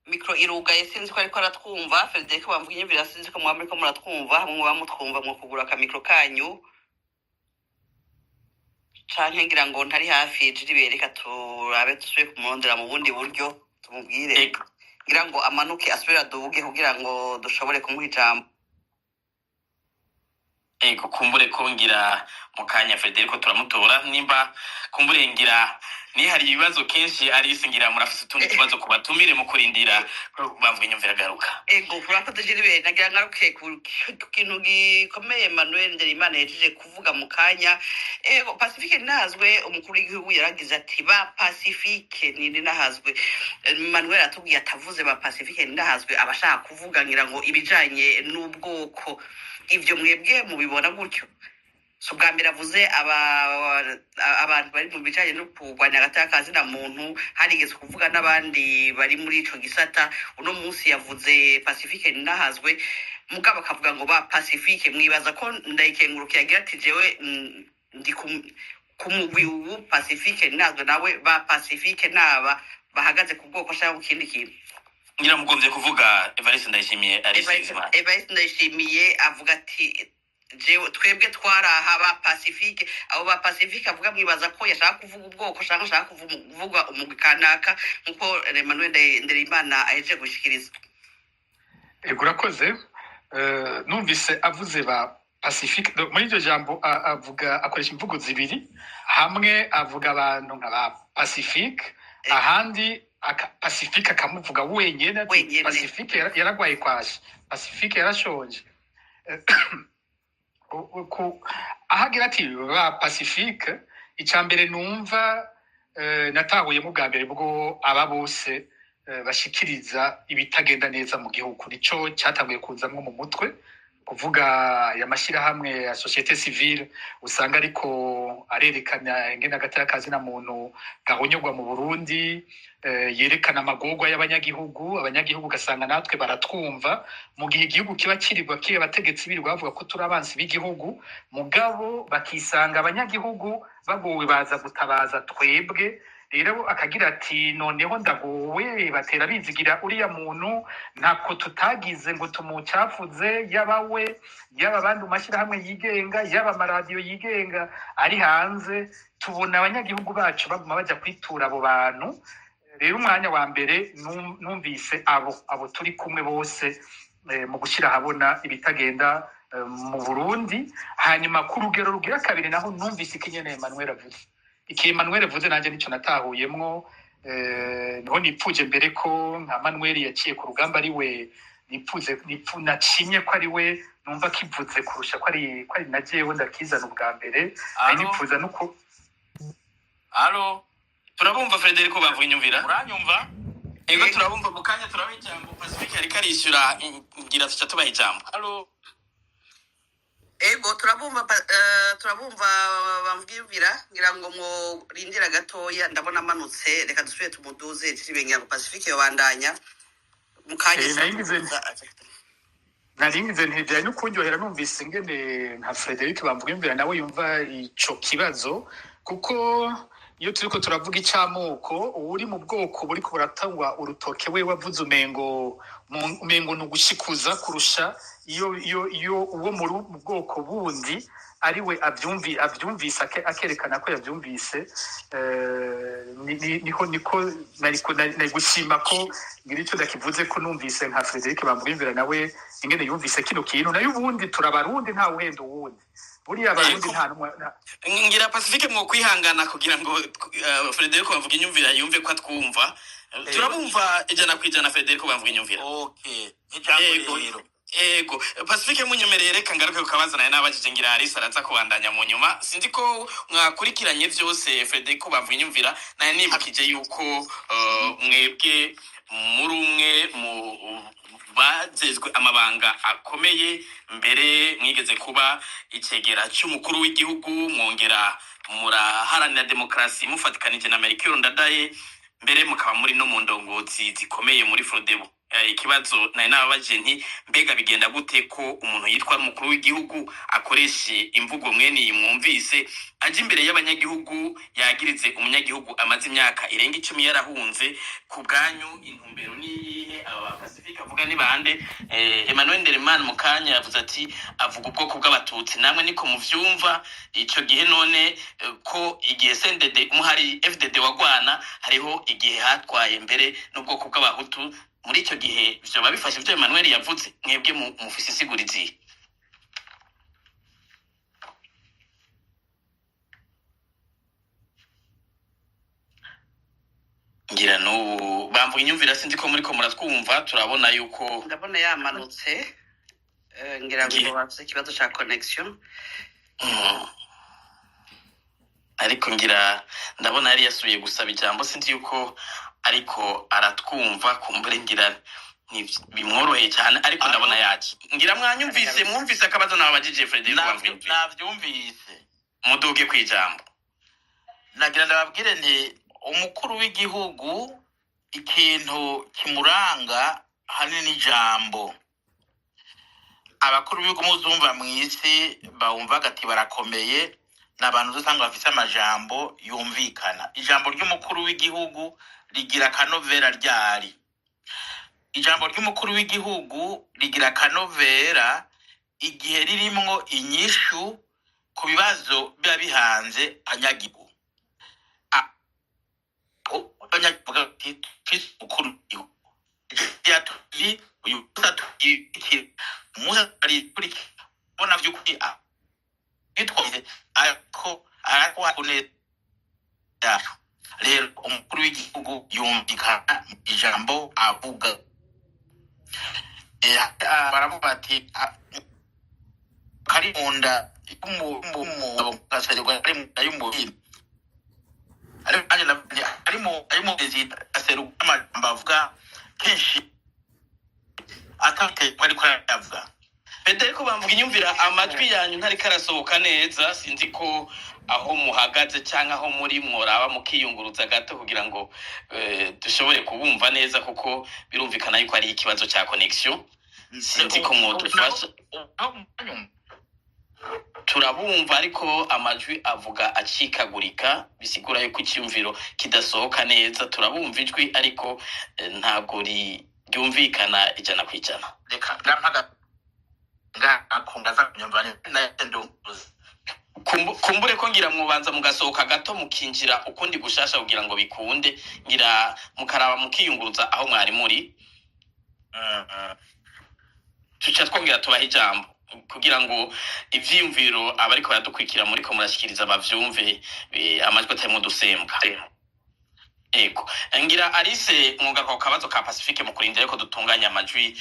Mikro irugaye sinzi ko ariko aratwumva. Frederico Bamvuginyumvira sinzi ko mwamuri ko muratwumva hamwe bamutwumva mu kugura ka mikro kanyu canke ngira ngo ntari hafi jiribereka turabe tusubire kumurondera mu bundi buryo tumubwire ngira ngo amanuke asubira dubuge kugira ngo dushobore kumuha ijambo. Kumbure ko ngira mukanya Frederico turamutora nimba kumbure ngira ni hari ibibazo kenshi ari singira murafise utundi tubazo kubatumire mu kurindira Bamvuginyumvira garuka. Urakoze jiribe nagira ngaruke ku kintu gikomeye Emmanuel Nderimana yejeje kuvuga mukanya. Pacifique nazwe umukuru w'igihugu yaragize ati ba Pacifique nindi nahazwe. Emmanuel atubwiye atavuze ba Pacifique ndahazwe abashaka kuvuga ngira ngo ibijanye n'ubwoko ivyo mwebwe mubibona gutyo. So bwambira avuze abantu bari mu bijanye no kugwanya agatakazi na muntu harigeze kuvuga n'abandi bari muri ico gisata. Uno munsi yavuze Pacifique nahazwe mugabo akavuga ngo ba Pacifique mwibaza ko ndayikengurukiye agira ati jewe ndi kumugwi ubu Pacifique nazwe nawe ba Pacifique naba bahagaze ku bwoko cyangwa ikindi kintu. Ngira mugomvye kuvuga Evariste Ndayishimiye ari Sezimana. Evariste Ndayishimiye avuga ati jewe twebwe twaraha ba Pacifique abo ba Pacifique avuga mwibaza ko yashaka kuvuga ubwoko cyangwa ashaka kuvuga umugwi kanaka nkuko Emmanuel Nderimana aheje gushikiriza. Urakoze numvise avuze ba pacifique muri iryo jambo avuga akoresha imvugo zibiri hamwe avuga abantu nk'aba pacifique ahandi pacifique akamuvuga wenyene ati pacifique yaragwaye kwashi pacifique yarashonje ahagira ati ba pacifique icambere numva natahuyemo bwa mbere bwo aba bose bashikiriza ibitagenda neza mu gihugu nico cyatanguye kuzamwo mu mutwe kuvuga ya mashirahamwe ya societe civile usanga ariko arerekana ingene agatera kazi na muntu gahonyogwa mu Burundi yerekana amagorwa y'abanyagihugu gasanga natwe baratwumva mu gihe igihugu kiba kirirwa kiye abategetsi birirwa bavuga ko turi abansi b'igihugu mugabo bakisanga abanyagihugu bagowe baza gutabaza twebwe rero akagira ati noneho ndagowe batera bizigira uriya muntu ntako tutagize ngo tumucafuze yabawe yaba bandi mashirahamwe yigenga yaba amaradiyo yigenga ari hanze tubona abanyagihugu bacu baguma baja kwitura abo bantu rero umwanya wa mbere numvise abo turi kumwe bose mu gushira habona ibitagenda mu Burundi hanyuma ku rugero rugira kabiri naho numvise ikinyene Emmanuel avuze Emmanuel avuze nanje nico natahuyemwo niho nipfuje mbere ko nka Emmanuel yaciye ku rugamba ari we nacimye ko ari we numva kivuze kurusha ko ari najewe ndakizana ubwa mbere nipfuza nuko Allo turabumva Frederico bavunyumvira uranyumva ego turabumva mukanya turabaha ijambo Pacifique ariko arishyura ngira tuca tubaha ijambo allo ego turabumva bamvira ngira ngo mu rindira gatoya ndabona amanutse reka dusubire tumuduze tibenya ngo Pacifique yobandanya mukanya naringize ntijanye no kuryohera numvise ingene nka Frederic bamvira nawe yumva ico kibazo kuko iyo turiko turavuga icamoko uri mu bwoko buri ko buratangwa urutoke we wavuze umengo nugushikuza kurusha iyo uwo mu bwoko bundi ari we avyumvise akerekana ko yavyumvise niko nari gushima ko ngira ico ndakivuze ko numvise nka Frederic bamvira nawe ingene yumvise kino kintu nayo ubundi turabarundi nta uhenda uwundi buriya abarundi nta numwe ngira Pacifique mwo kwihangana kugira ngo Frederico bavuga inyumvira yumve ko atwumva turabumva ijana kwijana Frederico bavuga inyumvira okay ijambo rero ego Pacifique munyemereye reka ngaruke kukabaza naye nabajije ngira ari saratsa kubandanya mu nyuma sinzi ko mwakurikiranye byose Frederico bavuga inyumvira naye nibukije yuko mwebwe muri umwe mu bazezwe amabanga akomeye mbere mwigeze kuba icegera cy'umukuru w'igihugu mwongera muraharanira demokrasi mufatikanije na Melchior Ndadaye mbere mukaba muri no mu ndongozi zikomeye muri Frodebu ikibazo naye nababaje nti mbega bigenda gute ko umuntu yitwa umukuru w'igihugu akoreshe imvugo mwene yimwumvise aje imbere y'abanyagihugu yagirize umunyagihugu amaze imyaka irenga 10 yarahunze ku bwanyu intumbero niyihe aba Pacifique avuga ni bande Emmanuel Nderemana mukanya yavuze ati avuga ubwoko bw'abatutsi namwe niko muvyumva ico gihe none ko igihe sendede umuhari FDD wagwana hariho igihe hatwaye mbere n'ubwoko bw'abahutu muri icyo gihe byo babifashe byo Emmanuel yavuze mwebwe mufise isigurizi ngira no bamvuye inyumvira sinzi ko muri ko muratwumva turabona yuko ndabona yamanutse ngira ngo bafise ikibazo ca connection ariko ngira ndabona yari yasubiye gusaba ijambo sinzi yuko ariko aratwumva kumbere ngira bimworoheye cyane ariko ndabona yaki ngira mwumvise akabazo nabajije Frederico navyumvise muduge kwijambo nagira ndababwire nti umukuru w'igihugu ikintu kimuranga hanini ijambo abakuru b'ibihugu muzumva mw'isi bawumva gati barakomeye n'abantu dusanga bafite amajambo yumvikana ijambo ry'umukuru w'igihugu rigira kanovera ryari ijambo ry'umukuru w'igihugu rigira kanovera igihe ririmwo inyishu ku bibazo biba bihanze abanyagihugu abanyagihugu umukuru w'igihugu yatuzi uyu musaturi musa ari kuri bona urabona by'ukuri bitwaye ariko neza rero umukuru w'igihugu yumvikana ijambo avuga baravuga bati kari munda y'umugaserwa ari munda y'umubiri arimo aseruka amajambo avuga kenshi atake ariko aravuga Federico bamvuga inyumvira amajwi yanyu ntari karasohoka neza sinzi ko aho muhagaze canke aho muri mworaba mukiyunguruza gato kugira ngo dushobore kubumva neza kuko birumvikana yuko ari ikibazo ca connection sinzi ko mwodufasha turabumva ariko amajwi avuga acikagurika bisigura yuko icyumviro kidasohoka neza turabumva ijwi ariko ntago ryumvikana 100%. reka ndampaga ngakungaza kunyumva nendo kumbure ko ngira mubanza mugasohoka gato mukinjira ukundi gushasha kugira ngo bikunde ngira mukaraba mukiyunguruza aho mwari muri tuca twongera tubaha ijambo kugira ngo ivyiyumviro abariko baradukwikira muri ko murashikiriza bavyumve amajwi atari dusembwa. Ego ngira Alice mwuga ko kabazo ka Pacifique mu kurindira yuko dutunganya amajwi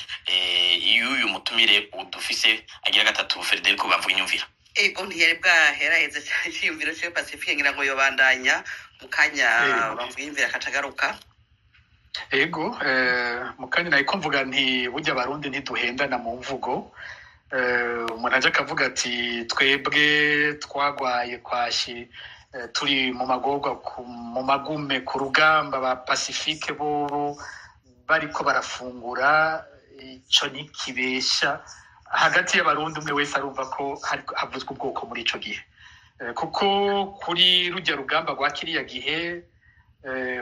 y'uyu mutumire udufise agira gatatu Federico bamvuga inyumvira. Ego ntiyari bwaheraheze cyiyumviro cyo Pacifique ngira ngo yobandanya mukanya bamvuga imvira katagaruka. Ego mukanya nayiko mvuga nti burya abarundi ntiduhendana mu mvugo umuntu aje akavuga ati twebwe twagwaye kwashi turi mu magorwa mu magume ku rugamba ba Pacifique bobo bariko barafungura ico nikibesha hagati y'abarundi umwe wese arumva ko havuzwe ubwoko muri ico gihe kuko kuri rujya rugamba rwa kiriya gihe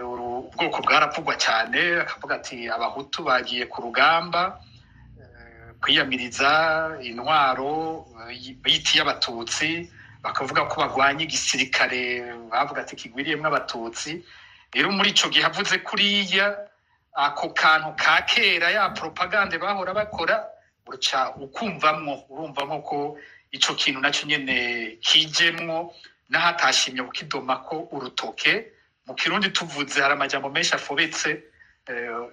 ubwoko bwaravugwa cyane akavuga ati abahutu bagiye ku rugamba kwiyamiriza intwaro bitiye abatutsi bakavuga ko bagwanye igisirikare bavuga ati kigwiriyemwe abatutsi rero muri ico gihe havuze kuriya ako kantu ka kera ya propagande bahora bakora uca urumvamwo ko ico kintu naco nyene kijemwo nahatashimye kukidoma ko urutoke mu kirundi tuvuze hari amajambo menshi afobetse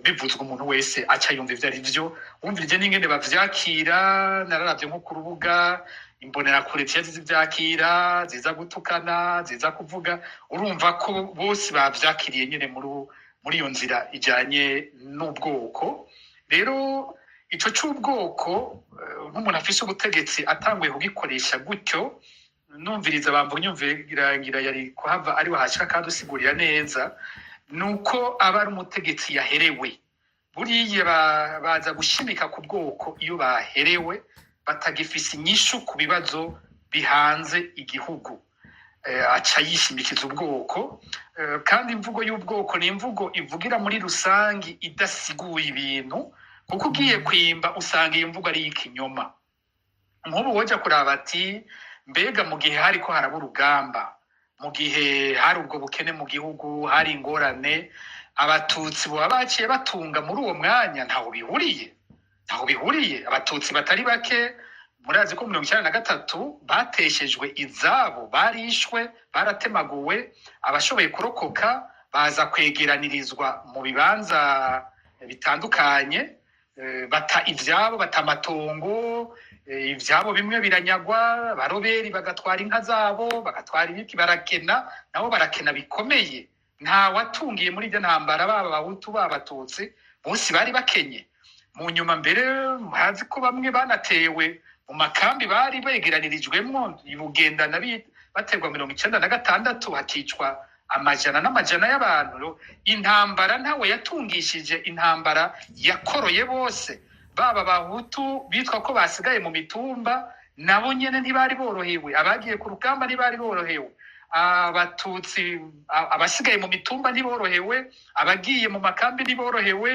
bivuzwe umuntu wese aca yumva ivyo ari vyo wumvirije n'ingene bavyakira nararavye nko ku rubuga imbonera kure zivyakira ziza gutukana ziza kuvuga urumva ko bose bavyakiriye nyene muri iyo nzira ijanye n'ubwoko rero ico c'ubwoko nk'umuntu afise ubutegetsi atanguye kugikoresha gutyo numviriza bamvuga nyumvira yari kuhava ari wahashika kandi usigurira neza nuko aba ari umutegetsi yaherewe buriya baza gushimika ku bwoko iyo baherewe batagifise inyishu ku bibazo bihanze igihugu aca yishimikiza ubwoko kandi imvugo y'ubwoko ni imvugo ivugira muri rusangi idasiguye ibintu kuko ugiye kwimba usanga iyo mvugo ari ikinyoma nk'ubu woja kuraba ati mbega mu gihe hariko haraba urugamba mu gihe hari ubwo bukene mu gihugu hari ingorane abatutsi baba baciye batunga muri uwo mwanya ntaho bihuriye abatutsi batari bake murazi ko 1993 bateshejwe izabo barishwe baratemaguwe abashoboye kurokoka baza kwegeranirizwa mu bibanza bitandukanye bata ivyabo bata amatongo ivyabo bimwe biranyagwa baroberi bagatwara inka zabo bagatwara ibiki barakena nabo barakena bikomeye nta watungiye muri byo ntambara baba bahutu babatutsi bose bari bakenye mu nyuma mbere hazi ko bamwe banatewe mu makambi bari begeranirijwemo ibugendana baterwa 1996 hakicwa amajana n'amajana y'abantu intambara ntawe yatungishije intambara yakoroye bose baba bahutu bitwa ko basigaye mu mitumba nabo nyene ntibari borohewe abagiye ku rugamba ntibari borohewe abatutsi abasigaye mu mitumba ntiborohewe abagiye mu makambi ntiborohewe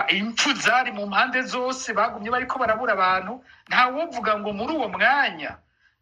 impfu zari mu mpande zose bagumye bariko barabura abantu ntawovuga ngo muri uwo mwanya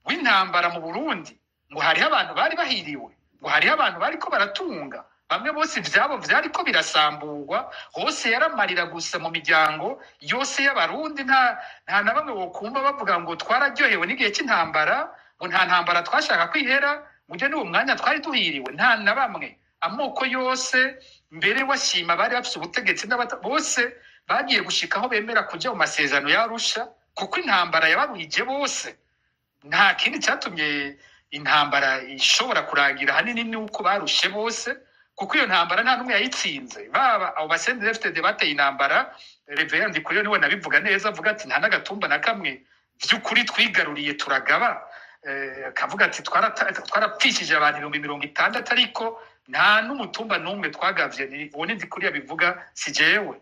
w'intambara mu Burundi ngo hariho abantu bari bahiriwe ngo hariho abantu bariko baratunga bamwe bose ivyabo vyariko birasamburwa, hose yaramarira gusa mu miryango yose y'abarundi. Nta na bamwe bokumva bavuga ngo twararyohewe n'igihe cy'intambara, ngo nta ntambara twashaka kwihera, muje n'uwo mwanya twari duhiriwe. Nta na bamwe, amoko yose mbere washima bari bafise ubutegetsi bose bagiye gushikaho bemera kuja mu masezerano y'Arusha, kuko intambara yabaruhije bose. Nta kindi cyatumye intambara ishobora kurangira hanini nuko barushe bose, kuko iyo ntambara nta numwe yayitsinze. Baba abo basendere FTD bateye intambara, Reverend Ndikuriyo niwe nabivuga neza, avuga ati nta n'agatumba na kamwe vy'ukuri twigaruriye turagaba. Kavuga ati twarapfishije abantu 60,000 ariko nta n'umutumba n'umwe twagavye. Uwo ni Ndikuriyo bivuga, si jewe.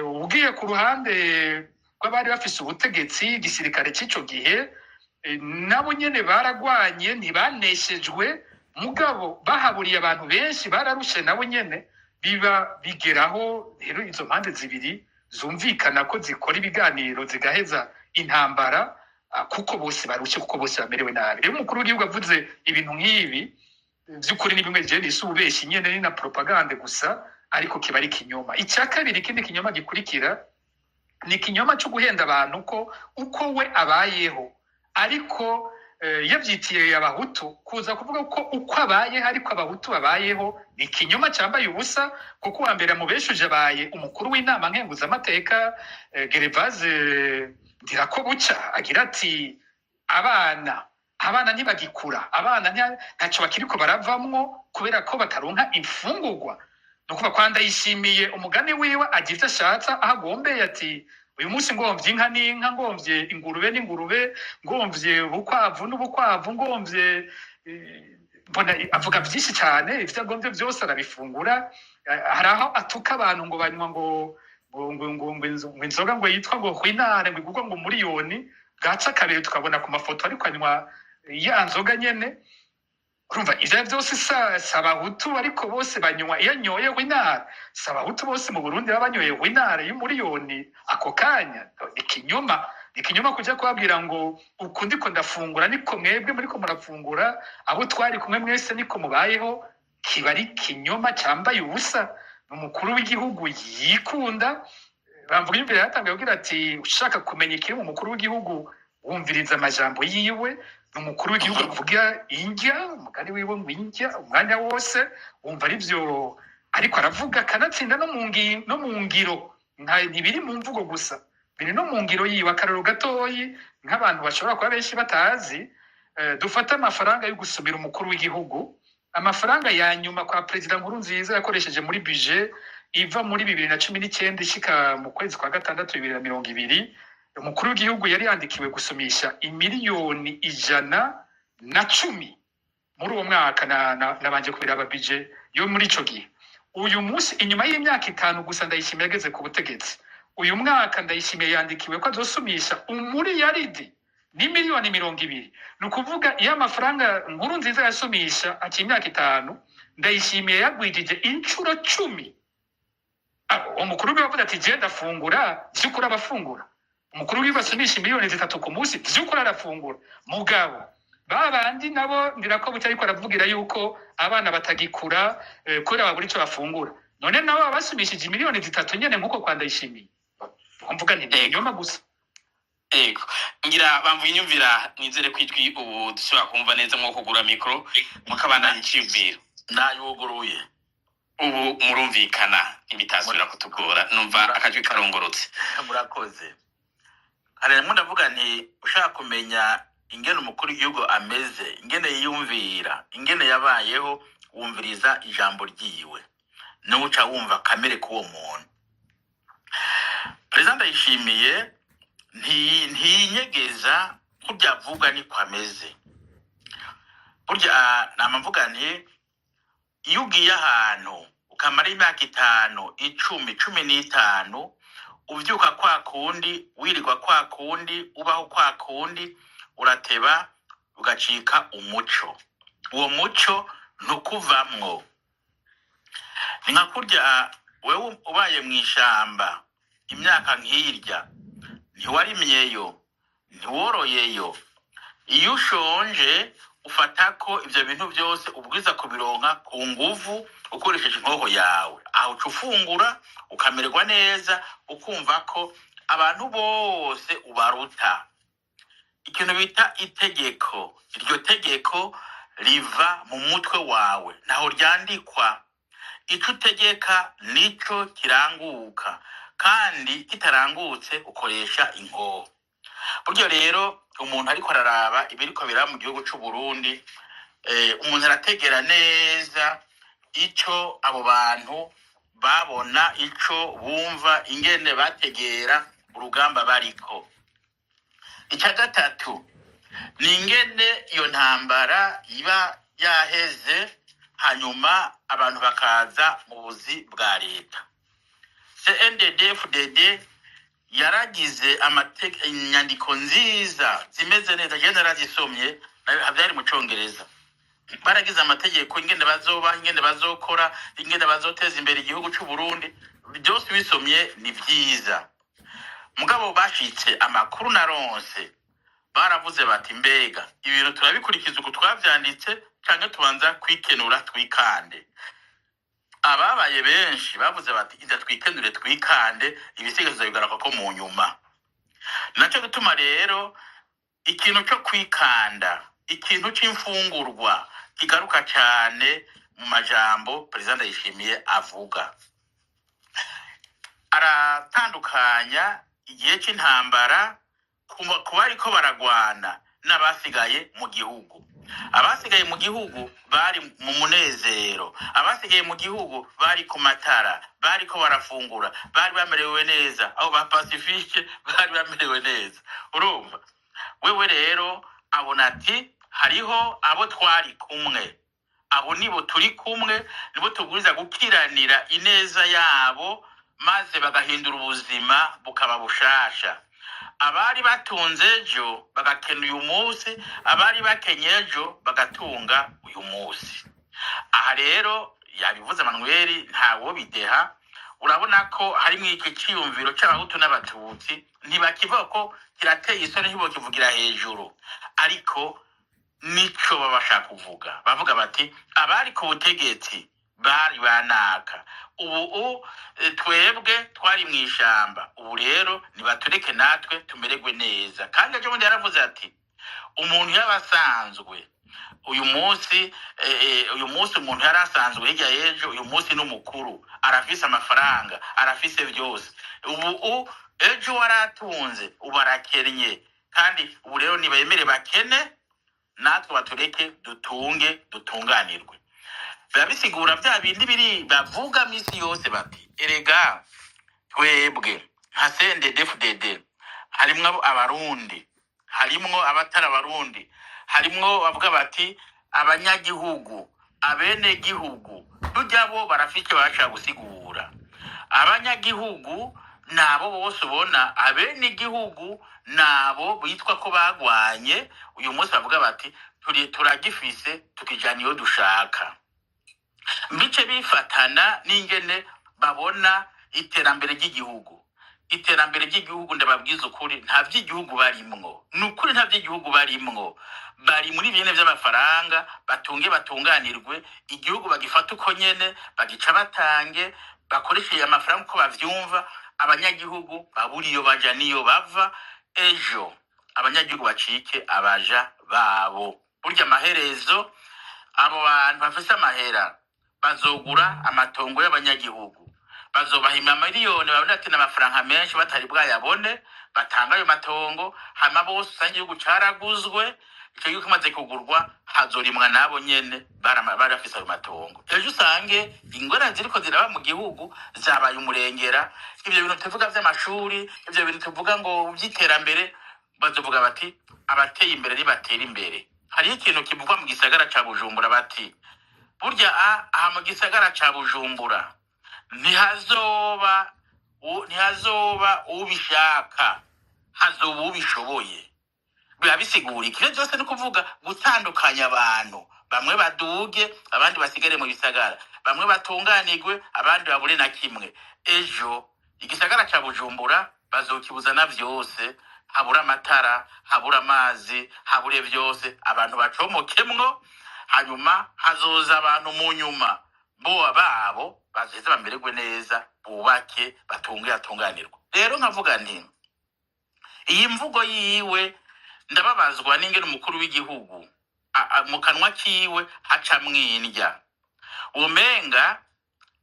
Ugiye ku ruhande rw'abari bafise ubutegetsi, igisirikare cy'ico gihe, nabo nyene baragwanye, ntibaneshejwe, mugabo bahaburiye abantu benshi, bararushe nabo nyene. Biba bigeraho rero izo mpande zibiri zumvikana ko zikora ibiganiro zigaheza intambara, kuko bose barushe, kuko bose bamerewe nabi. Rero umukuru w'igihugu avuze ibintu nk'ibi, vy'ukuri ni bimwe je nisubeshi nyene, ni na propagande gusa, ariko kiba ari kinyoma. Icya kabiri, ikindi kinyoma gikurikira ni kinyoma cyo guhenda abantu ko uko we abayeho, ariko yavyitiye abahutu, kuza kuvuga ko uko abaye ariko abahutu babayeho, ni kinyoma cyambaye ubusa. Kuko wa mbere mu beshuje abaye umukuru w'inama nkenguzamateka Gervase Ndirakobuca, agira ati abana ntibagikura, abana ntacyo bakiriko baravamwo kubera ko bataronka imfungurwa. Nukuva kwanda yishimiye umugani wiwe agize ashatsa, ahagombeye ati uyu munsi ngomvye inka n'inka, ngomvye ingurube n'ingurube, ngomvye ubukwavu n'ubukwavu, ngomvye mbona avuga byinshi cyane, ivyo agomvye byose arabifungura. Hari aho atuka abantu ngo banywa ngo inzoga ngo yitwa ngo hwinare, ngo igurwa ngo miliyoni, gaca kabiri tukabona ku mafoto ariko anywa ya nzoga nyene. Urumva ivyo byose sabahutu ariko bose banywa, iyo anyoye hwinare sabahutu bose mu Burundi babanyoye hwinare y'umuriyoni ako kanya. Ikinyoma kuja kubabwira ngo uku ndiko ndafungura niko mwebwe muriko murafungura, abo twari kumwe mwese niko mubayeho. Kiba ari kinyoma cyambaye ubusa. Umukuru w'igihugu yikunda, bamvuga imbere yatangaye kugira ati ushaka kumenya ikiri mu mukuru w'igihugu wumviriza amajambo yiwe. Umukuru w'igihugu avuga injya, umugani wiwe ngo injya umwanya wose, wumva ari byo ariko aravuga, kanatsinda no mu ngiro. Ntibiri mu mvugo gusa, biri no mu ngiro yiwe. Akararo gatoyi nk'abantu bashobora kuba benshi batazi, dufata amafaranga yo gusumira umukuru w'igihugu. Amafaranga ya nyuma kwa Perezida Nkurunziza yakoresheje muri budget iva muri 2019 ishika mu kwezi kwa gatandatu 2020, umukuru w'igihugu yari yandikiwe gusumisha imiliyoni 110 muri uwo mwaka. Nabanje kubiraba budget yo muri ico gihe. Uyu munsi inyuma y'imyaka 5 gusa Ndayishimiye yageze ku butegetsi, uyu mwaka Ndayishimiye yandikiwe ko azosumisha umuriyaridi ni miliyoni 20. Nukuvuga iyo amafaranga Nkurunziza yasumisha imyaka 5, Ndayishimiye yagwijije incuro 10. Umukuru w'igihugu avuga ati je ndafungura, vy'ukuri abafungura. Umukuru w'igihugu asumisha miliyoni 3 ku munsi, vy'ukuri arafungura. Mugabo babandi nabo Ndirakobuca ariko aravugira yuko abana batagikura kubera babura ico bafungura. None nabo abasumishije miliyoni 3 nyene nkuko kwa Ndayishimiye. Mvuga ni inyoma gusa. Ego, ngira bamvuye inyumvira, nizere kwijwi ubu dushobora kumva neza mwo kugura mikro mukabana icibiro. Nayuguruye. Ubu murumvikana, imitasubira kutugora, numva akajwi karongorotse. Murakoze. Hari ndavuga nti ushaka kumenya ingene umukuru w'igihugu ameze, ingene yiyumvira, ingene yabayeho, wumviriza ijambo ryiwe. Nuca wumva kamere k'uwo muntu. Perezida Ndayishimiye ntinyegeza kurya avuga niko ameze. Burya namvuga nti iyo ugiye ahantu ukamara imyaka 5, 10, 15, uvyuka kwa kundi, wirirwa kwa kundi, ubaho kwa kundi, urateba ugacika umuco. Uwo muco ntukuvamwo. Ni nka kurya wewe ubaye mw'ishamba imyaka nk'irya, ntiwarimyeyo, ntiworoyeyo. Iyo ushonje ufata ko ivyo bintu byose ubwiza kubironka ku nguvu ukoresheje inkoho yawe, aho uca ufungura ukamererwa neza, ukumva ko abantu bose ubaruta. Ikintu bita itegeko, iryo tegeko riva mu mutwe wawe, naho ryandikwa. Ico utegeka nico kiranguka, kandi kitarangutse ukoresha inkoho. Buryo rero umuntu ariko araraba ibiriko biraba mu gihugu c'u Burundi, umuntu arategera neza ico abo bantu babona, ico bumva, ingene bategera urugamba bariko. Icya gatatu ni ingene iyo ntambara iba yaheze, hanyuma abantu bakaza mu buzi bwa leta. CNDD-FDD yaragize inyandiko nziza zimeze neza, je narazisomye, byari mu Congereza. Baragize amategeko ingene bazoba, ingene bazokora, ingene bazoteza imbere igihugu c'u Burundi, byose bisomye ni vyiza. Mugabo bashitse amakuru naronse, baravuze bati mbega ibintu turabikurikiza uko twavyanditse canke tubanza kwikenura twikande. Ababaye benshi bavuze bati inda twikenure twikande, ibisigazo bigaragara ko mu nyuma. Naco gituma rero ikintu cyo kwikanda, ikintu c'imfungurwa kigaruka cyane mu majambo President Ndayishimiye avuga. Aratandukanya igihe c'intambara kuba ariko baragwana n'abasigaye mu gihugu. Abasigaye mu gihugu bari mu munezero, abasigaye mu gihugu bari ku matara, bari ko barafungura, bari bamerewe neza, abo ba Pacifique bari bamerewe neza. Urumva wewe rero abona ati hariho abo twari kumwe, abo nibo turi kumwe, nibo tuguriza gukiranira ineza yabo, maze bagahindura ubuzima bukaba bushasha. Abari batunze ejo bagakena uyu munsi, abari bakenye ejo bagatunga uyu munsi. Aha rero yabivuze Manuel, ntawo bideha. Urabona ko harimo iki cyiyumviro cy'abahutu n'abatutsi, ntibakivuga ko kirateye isoni, ntibokivugira hejuru, ariko nico babashaka kuvuga. Bavuga bati abari ku butegetsi bari banaka, ubu twebwe twari mwishamba, ubu rero nibatureke natwe tumererwe neza. Kandi ejo bundi yaravuze ati umuntu yabasanzwe uyu munsi umuntu yarasanzwe hirya y'ejo, uyu munsi n'umukuru, arafise amafaranga, arafise byose. Ubu ejo waratunze, ubu arakennye, kandi ubu rero nibayemere bakene, natwe batureke dutunge, dutunganirwe. Bisigura bya bindi biri bavuga misi yose bati erega twebwe nka CNDD-FDD harimwo abarundi, harimwo abatari abarundi, harimwo bavuga bati abanyagihugu, abene gihugu, tujyabo barafike bacha gusigura. Abanyagihugu nabo bose ubona, abene gihugu nabo bitwa ko bagwanye, uyu munsi bavuga bati turagifise tukijana iyo dushaka. Mbice bifatana n'ingene babona iterambere ry'igihugu. Iterambere ry'igihugu ndababwiza ukuri nta vy'igihugu barimwo, nukuri nta vy'igihugu barimwo. Bari muri bine vy'amafaranga, batunganirwe, igihugu bagifata uko nyene, bagica batange, bakoresheje amafaranga uko bavyumva, abanyagihugu baburi iyo baja niyo bava, ejo abanyagihugu bacike abaja babo. Burya amaherezo abo bantu bafise amahera bazogura amatongo y'abanyagihugu, bazobahima miliyoni, babona ati n'amafaranga menshi batari bwayabone, batanga ayo matongo, hama bose usanga igihugu caraguzwe, icyo gihugu kimaze kugurwa hazorimwa nabo nyene bari bafise ayo matongo. Ejo usange ingorane ziriko ziraba mu gihugu zabaye umurengera. Ivyo bintu tuvuga vy'amashuri, ivyo bintu tuvuga ngo vy'iterambere, bazovuga bati abateye imbere nibatera imbere. Hari ikintu kivugwa mu gisagara ca Bujumbura bati burya aha mu gisagara ca Bujumbura ntihazoba ubishaka, hazoba ubishoboye. Bisigura ikire byose no kuvuga gutandukanya abantu, bamwe baduge abandi basigare mu bisagara, bamwe batunganirwe abandi babure na kimwe. Ejo igisagara ca Bujumbura bazokibuza na vyose, habura amatara, habura amazi, habure vyose, abantu bacomokemwo, hanyuma hazoza abantu mu nyuma babo bazeze bamererwe neza bubake batunganirwa. Rero nkavuga nti iyi mvugo yiwe ndababazwa n'ingene umukuru w'igihugu mu kanwa kiwe haca mwindya, umenga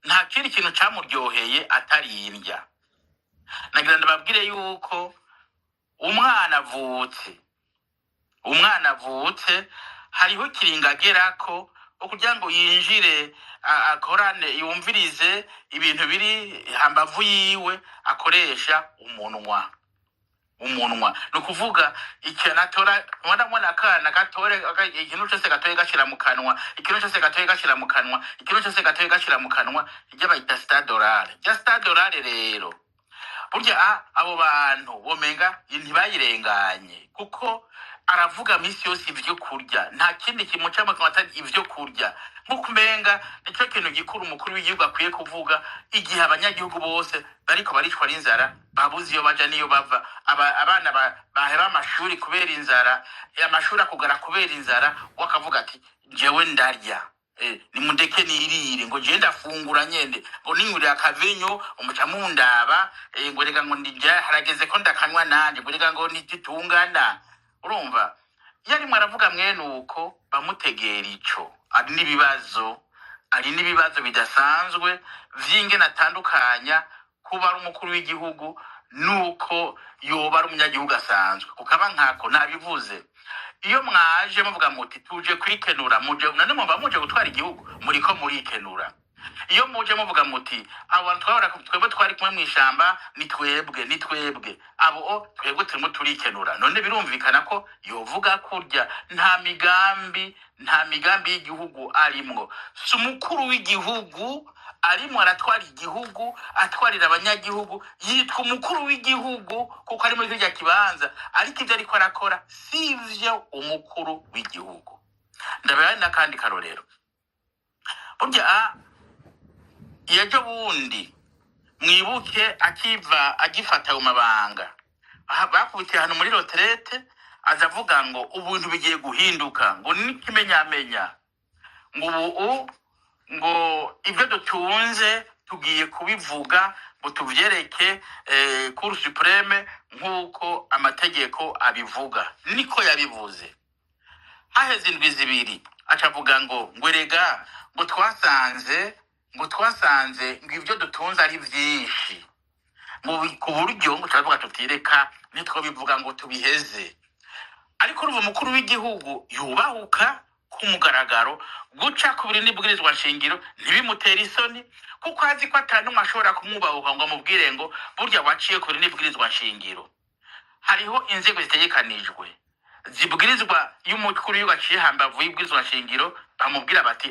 nta kindi kintu camuryoheye atari indya. Nagira ndababwire yuko umwana avutse hariho ikiringagerako kugira ngo yinjire akorane yumvirize ibintu biri hambavu yiwe, akoresha umunwa. Nukuvuga ikintu atora mwana akana gatore ikintu cyose gatoye gashira mu kanwa, ikintu cyose gatoye gashira mu kanwa, ikintu cyose gatoye gashira mu kanwa, ijya bayita $100. $100 rero burya abo bantu bomenga ntibayirenganye, kuko aravuga misi yose ivyo kurya, nta kindi kimuca mu kanwa atari ivyo kurya. Nkukumenga nicyo kintu gikuru umukuru w'igihugu akwiye kuvuga igihe abanyagihugu bose bariko baricwa n'inzara, babuze iyo baja niyo bava, abana baheba amashuri kubera inzara, amashuri akugara kubera inzara, wakavuga ati jewe ndarya, nimundeke nirire, ngo je ndafungura nyende, ngo ninyurira akavinyo umuca mundaba, ngo rega ngo ndija harageze ko ndakanywa nanje, ngo rega ngo nititungana. Urumva yari mwaravuga mwene uko bamutegera ico. Ari n'ibibazo bidasanzwe vy'ingene atandukanya kuba ari umukuru w'igihugu nuko yoba ari umunyagihugu asanzwe. Kukaba nkako nabivuze, iyo mwaje muvuga muti tuje kwikenura, muje none mumva muje gutwara igihugu, muriko murikenura. Iyo muje muvuga muti abantu twebwe twari kumwe mw'ishamba, ni twebwe abo twebwe turimo turikenura, none birumvikana ko yovuga kurya nta migambi y'igihugu arimwo. Si umukuru w'igihugu arimo aratwara igihugu, atwarira abanyagihugu, yitwa umukuru w'igihugu kuko ari muri kirya kibanza, ariko ibyo ariko arakora sivyo umukuru w'igihugu. Ndabaye n'akandi karorero. Burya yejo bundi mwibuke agifata mu mabanga, bakubitiye hano muri retraite, azavuga ngo ubuntu bigiye guhinduka, ngo nikimenyamenya, ngo ibyo dutunze tugiye kubivuga, ngo tuvyereke Cour Supreme nk'uko amategeko abivuga. Niko yabivuze. Haheze indwi zibiri acavuga ngo erega ngo twasanze ngo ibyo dutunze ari vyinshi, ku buryo ngo turavuga tutireka nitwo bivuga ngo tubiheze. Ariko uruva umukuru w'igihugu yubahuka ku mugaragaro guca ku biri n'ibwirizwa nshingiro, ntibimutera isoni, kuko azi ko atanumwe ashobora kumwubahuka ngo amubwire ngo burya waciye ku biri n'ibwirizwa nshingiro. Hariho inzego zitegekanijwe zibwirizwa y'umukuru y'ugaciye hambavu y'ibwirizwa nshingiro, bamubwira bati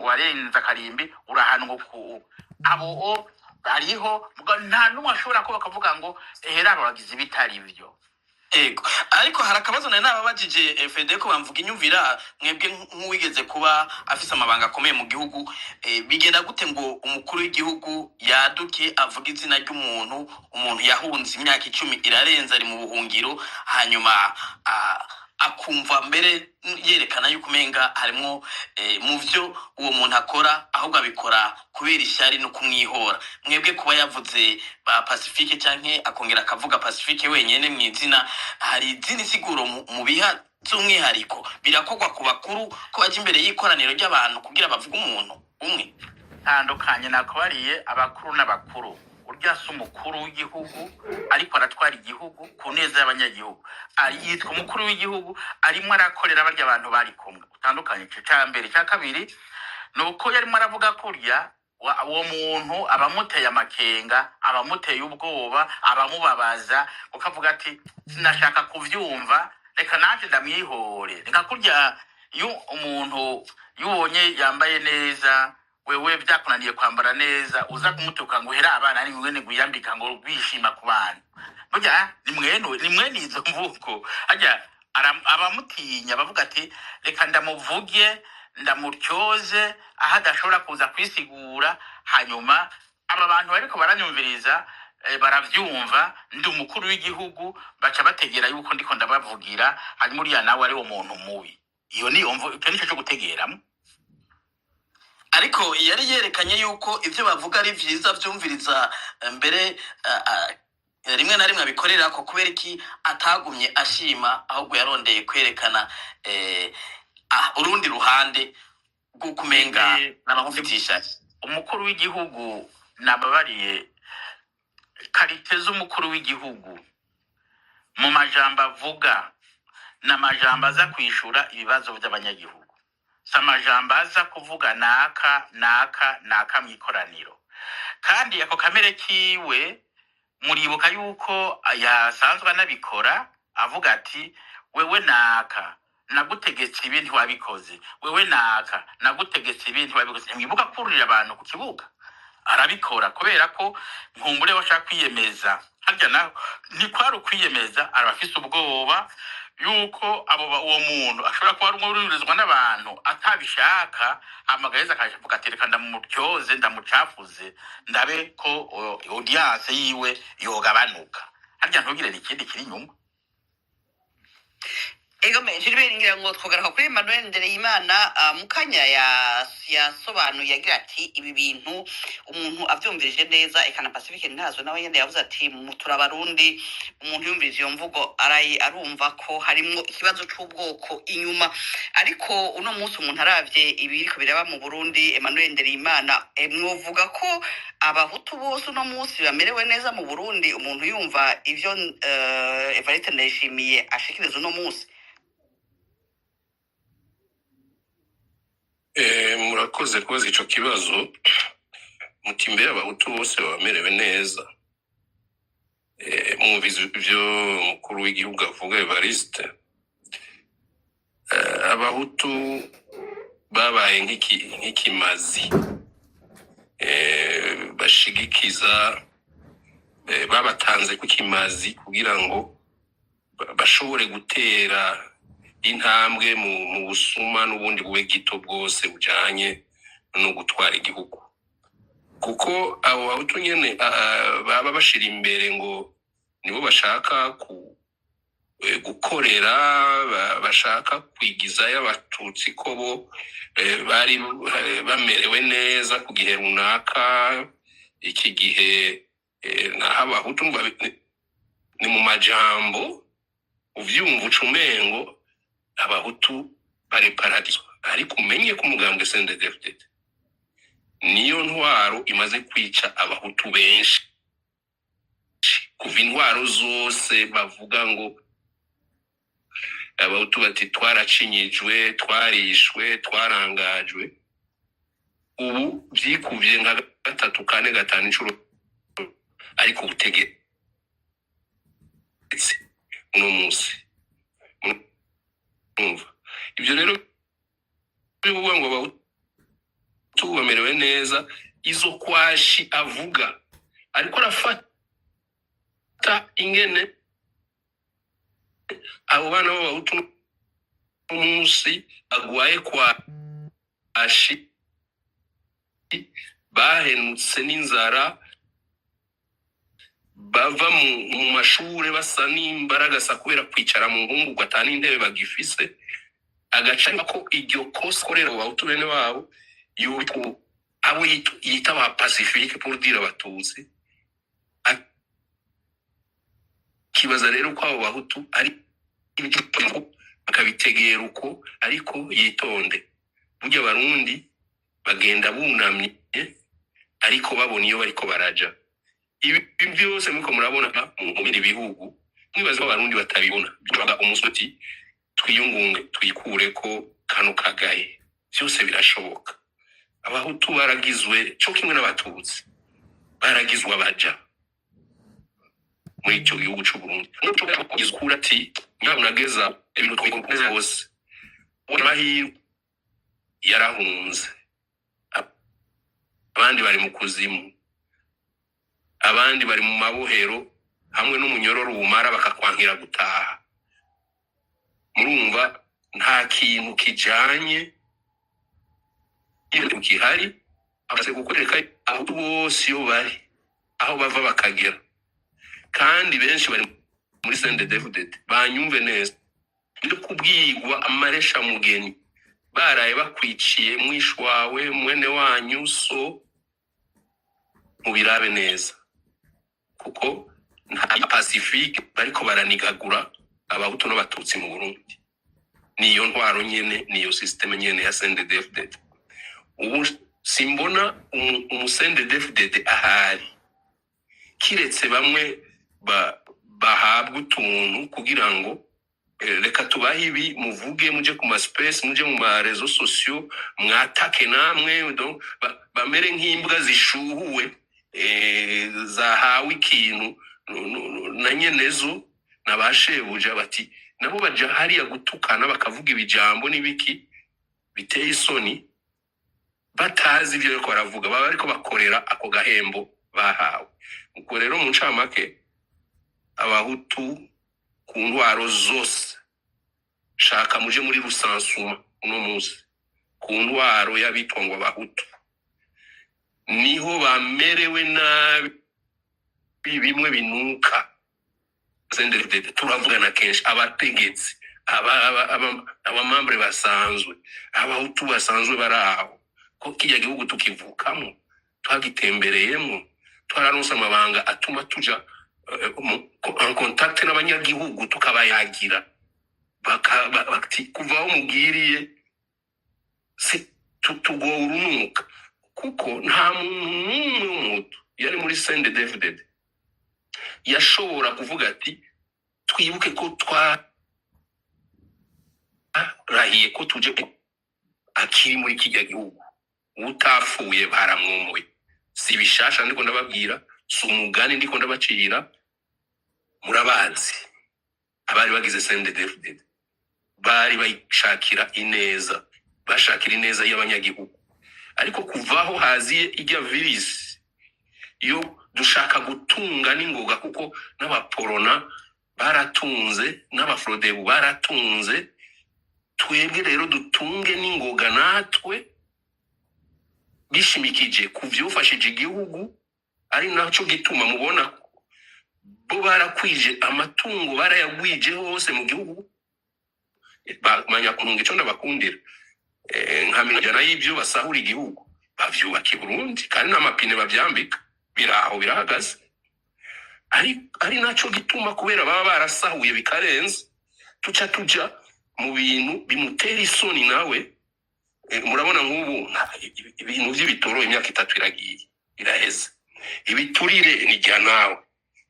warenza akarimbi urahanwa ku abo bariho, nta numwe ashobora kuba akavuga ngo ehera abagize bitari ibyo. Ego, ariko harakabazo na nababajije Fedeko bamvuga inyumvira, mwebwe nk'uwigeze kuba afise amabanga akomeye mu gihugu, bigenda gute ngo umukuru w'igihugu yaduke avuga izina ry'umuntu, umuntu yahunze imyaka 10 irarenza ari mu buhungiro, hanyuma akumva mbere yerekana yuko umenga harimo mu vyo uwo muntu akora, ahubwo abikora kubera ishyari no kumwihora. Mwebwe kuba yavuze ba Pacifique canke akongera akavuga Pacifique wenyene mw'izina, hari izindi siguro mu biha z'umwihariko birakogwa ku bakuru ko baje imbere y'ikoraniro ry'abantu kugira bavuge umuntu umwe? Tandukanye nakubariye abakuru n'abakuru. Urya si umukuru w'igihugu ariko aratwara igihugu ku neza y'abanyagihugu, yitwa umukuru w'igihugu arimo arakorera barya abantu bari kumwe. Utandukanye cya mbere. Cya kabiri nuko yarimo aravuga kurya uwo muntu abamuteye amakenga, abamuteye ubwoba, abamubabaza, ukavuga ati sinashaka kuvyumva, reka nanje ndamwihore. Reka kurya iyo umuntu yubonye yambaye neza, wewe byakunaniye kwambara neza, uza kumutuka ngo hera abana ari mwene guyambika ngo rwishima ku bana. Burya ni mwene izo mvuko. Ajya abamutinya bavuga ati reka ndamuvuge, ndamutyoze aha adashobora kuza kwisigura, hanyuma aba bantu bariko baranyumviriza baravyumva, ndi umukuru w'igihugu, baca bategera yuko ndiko ndabavugira, hanyuma uriya nawe ari wo muntu mubi. Iyo ni nico cyo gutegeramo. ariko yari yerekanye yuko ivyo bavuga ari vyiza vyumviriza mbere rimwe na rimwe abikorera ko kubera iki atagumye ashima ahubwo yarondeye kwerekana urundi ruhande rw'ukumenga n'abamufitisha umukuru w'igihugu nababariye karite z'umukuru w'igihugu mu majambo avuga n'amajambo aza kwishura ibibazo by'abanyagihugu si amajambo aza kuvuga naka mw'ikoraniro kandi ako kamere kiwe muribuka yuko yasanzwe anabikora avuga ati wewe naka nagutegetse ibindi wabikoze wewe naka nagutegetse ibindi wabikoze mwibuka kurira abantu ku kibuga arabikora kubera ko nkumbure bashaka kwiyemeza harya naho ni kwari ukwiyemeza arabafise ubwoba yuko uwo muntu ashobora kuba ari umuririzwa n'abantu atabishaka amagaheza akavuga ati reka ndamuryoze ndamucafuze ndabe ko audience yiwe yogabanuka harya ntugire n'ikindi kiri inyuma. Ego Gilbert ngira ngo twogara kuri Emmanuel Ndereyimana mukanya yasobanuye agira ati ibi bintu umuntu avyumvirije neza ekana Pacifique ntazo nawe yende yavuze ati mutura barundi umuntu yumvirije iyo mvugo arumva ko harimo ikibazo c'ubwoko inyuma ariko uno munsi umuntu aravye ibiriko biraba mu Burundi Emmanuel Ndereyimana mwovuga ko abahutu bose uno munsi bamerewe neza mu Burundi umuntu yumva ivyo Evariste Ndayishimiye ashikiriza uno munsi. Murakoze kubaza ico kibazo muti mbere abahutu bose bamerewe neza mwumvize ivyo umukuru w'igihugu avuga Evariste abahutu babaye nk'ikimazi bashigikiza babatanze ku kimazi kugira ngo bashobore gutera intambwe mu busuma n'ubundi buwe gito bwose bujanye no gutwara igihugu kuko abo bahutu nyene baba bashira imbere ngo nibo bashaka gukorera bashaka kwigizayo abatutsi ko bo bari bamerewe neza ku gihe runaka iki gihe naho abahutu ni mu majambo uvyumva ucumengo abahutu bari paradiso ariko umenye ko umugambwe CNDD-FDD niyo ntwaro imaze kwica abahutu benshi kuva intwaro zose bavuga ngo abahutu bati twaracinyijwe twarishwe twarangajwe ubu vyikuvye nka 3, 4, 5 incuro ariko ubutegetsi uno munsi ibyo rero bivuga ngo abahutu bamerewe neza izo kwashi avuga ariko arafata ingene abo bana b'abahutu umunsi agwaye kwashi bahenutse n'inzara bava mu mashure basa n'imbaraga sa kubera kwicara mu nkungu atana intebe bagifise agaca ko iryo kosa korera abahutu bene wabo yuko abo yita ba Pacifique pour dire abatutsi kibaza rero ko abo bahutu ari bakabitegera uko ariko yitonde burya abarundi bagenda bunamye ariko babona iyo bariko baraja ibi byose muko murabona mu bindi bihugu mwibaza ko abarundi batabibona byaga umusuti twiyungunge twikure ko kano kagaye byose birashoboka abahutu baragizwe cyo kimwe n'abatutsi baragizwe abaja muri icyo gihugu cy'u Burundi n'uko kugizkura ati nyabunageza ibintu twikomeza hose warahi yarahunze abandi bari mu kuzimu abandi bari mu mabohero hamwe n'umunyororo umara bakakwankira gutaha murumva nta kintu kijanye kihari amaze gukoreka aho bose yo bari aho bava bakagera kandi benshi bari muri CNDD-FDD banyumve neza byo kubwirwa amaresha mugeni baraye bakwiciye mwishu wawe mwene wanyu so mubirabe neza kuko nta pacifique bariko baranigagura abahutu n'abatutsi mu Burundi. Niyo ntwaro nyene, niyo systeme nyene ya CNDD-FDD. Ubu simbona CNDD-FDD ahari kiretse bamwe bahabwa utuntu kugira ngo reka tubahe ibi muvuge muje ku space muje mu marezo sociaux mwatake namwe donc bamere nk'imbwa zishuhuwe zahawe ikintu na nyenezo nabashebuja bati nabo baja hariya gutukana bakavuga ibijambo n'ibiki biteye isoni batazi ibyo ariko baravuga baba ariko bakorera ako gahembo bahawe. Uko rero mu ncamake abahutu ku ntwaro zose shaka muje muri rusansuma uno munsi ku ntwaro y'abitwa ngo abahutu niho bamerewe nabi bimwe binuka. CNDD-FDD turavugana kenshi abategetsi abamambre basanzwe abahutu basanzwe baraho ko kijya gihugu tukivukamo twagitembereyemo twararonse amabanga atuma tuja en contact n'abanyagihugu tukabayagira bakati kuvaho mugiriye si tugowe urunuka kuko nta muntu n'umwe w'umutu yari muri CNDD-FDD yashobora kuvuga ati twibuke ko twarahiye ko tuje akiri muri kijya gihugu utafuye baramwomoye. Si bishasha ndiko ndababwira, si umugani ndiko ndabacira, murabazi abari bagize CNDD-FDD bari bayishakira ineza, bashakira ineza y'abanyagihugu. Ariko kuvaho haziye ijya virus yo dushaka gutunga n'ingoga kuko n'abaporona baratunze n'abafrodebu baratunze, twebwe rero dutunge n'ingoga natwe bishimikije kuvyufashije igihugu. Ari naco gituma mubona bo barakwije amatungo barayagwije hose mu gihugu bamanya kununga ico ndabakundira nkamina jana y'ibyo basahura igihugu bavyubaka i Burundi kandi n'amapine bavyambika biraho birahagaze. Ari naco gituma kubera baba barasahuye bikarenze tuca tuja mu bintu bimutera isoni. Nawe murabona nk'ubu ibintu by'ibitoro imyaka 3 iragiye iraheze. Ibiturire ni jya nawe,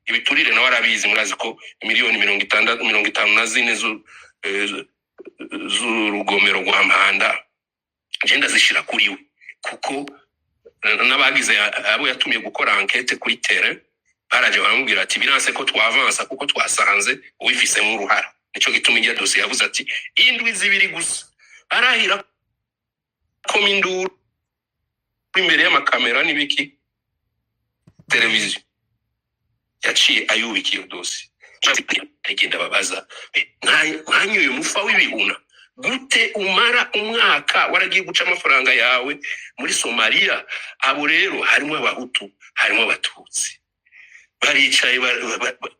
ibiturire nawe arabizi, murazi ko miliyoni 54 z'urugomero rwa Mpanda agenda zishira kuri we kuko n'abagize abo yatumye gukora enquête kuri terrain baraje baramubwira ati biranse ko twavansa kuko twasanze ubifisemo uruhara. Nico gituma ijya dosiye yavuze ati indwi zibiri gusa arahira ko minduru imbere y'amakamera n'ibiki televiziyo yaciye ayubikiye dosiye. Agenda babaza nkanyoye mufa w'ibihuna gute umara umwaka waragiye guca amafaranga yawe muri Somalia. Abo rero harimo abahutu harimo abatutsi baricaye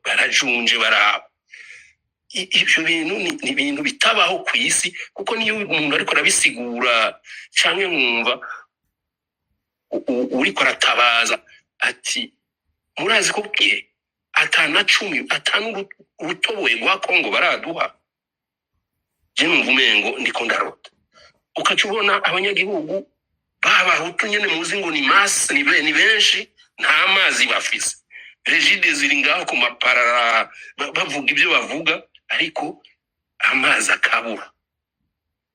barajunje barabo. Ibyo bintu ni ibintu bitabaho ku isi kuko niyo umuntu ariko arabisigura canke nkumva uriko aratabaza ati murazi ko bwiye atana 10 atanu urutoboye rwa Kongo baraduha. Je mvumengo ndiko ndarota ukacubona abanyagihugu babahutu nyene muzi ngo ni masse ni benshi nta mazi bafise. Regide ziri ngaho ku maparara bavuga ibyo bavuga ariko amazi akabura.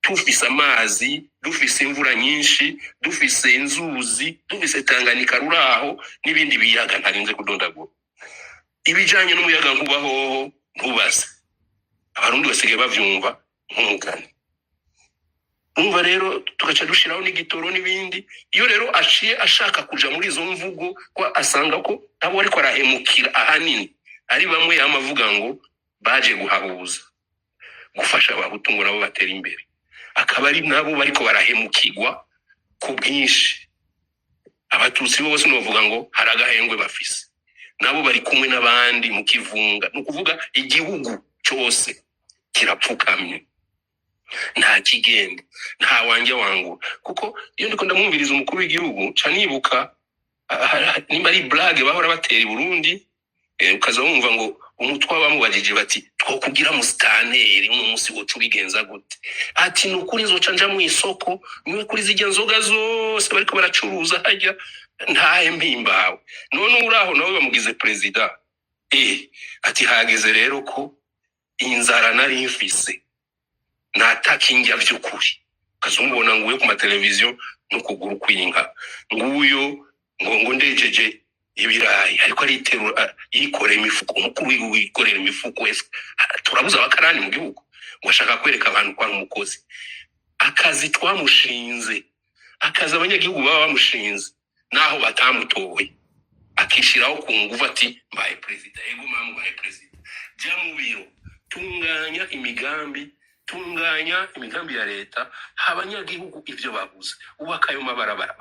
Dufise amazi, dufise imvura nyinshi, dufise inzuzi, dufise Tanganyika ruraho n'ibindi biyaga ntarinze kudondagura. Ibijanye n'umuyaga nkubaho ntubaze abarundi basigaye bavyumva nk'umugani. Umva rero tugaca dushiraho n'igitoro n'ibindi. Iyo rero aciye ashaka kuja muri izo mvugo ko asanga ko abo ariko arahemukira ahanini ari bamwe yamavuga ngo baje guhabuza gufasha abahutu ngo nabo batera imbere, akaba ari nabo bariko barahemukirwa ku bwinshi. Abatutsi bose novuga ngo haragahengwe bafise, nabo bari kumwe n'abandi mu kivunga. Nukuvuga igihugu cyose kirapfukamye. nta kigenda nta wanjye wangu kuko iyo ndiko ndamwumviriza umukuru w'igihugu ca nibuka nimba ari blague bahora batera i Burundi ukaza wumva ngo umutwa bamubajije bati twokugira mustaneri umunsi wo cubigenza gute ati nukuri nzoca nja mu isoko niwe kuri zijya nzoga zose bariko baracuruza hajya ntahe mpimbawe none uraho nawe bamugize president ati hageze rero ko inzara nari mfise natakinja vy'ukuri kazumubona nguye ku mateleviziyo no kuguru kwinka nguyo ngo ndejeje ibirayi ariko ariterura yikoreye imifuko umukuru w'igihugu yikorera imifuko wese turabuza abakarani mu gihugu ngo ashaka kwereka abantu kwa umukozi akazi twamushinze akazi abanyagihugu baba bamushinze naho batamutoye akishiraho ku nguvu ati mbaye president yego mamu mbaye president jya mu biro tunganya imigambi ya leta abanyagihugu ivyo babuze ubakayo mabarabara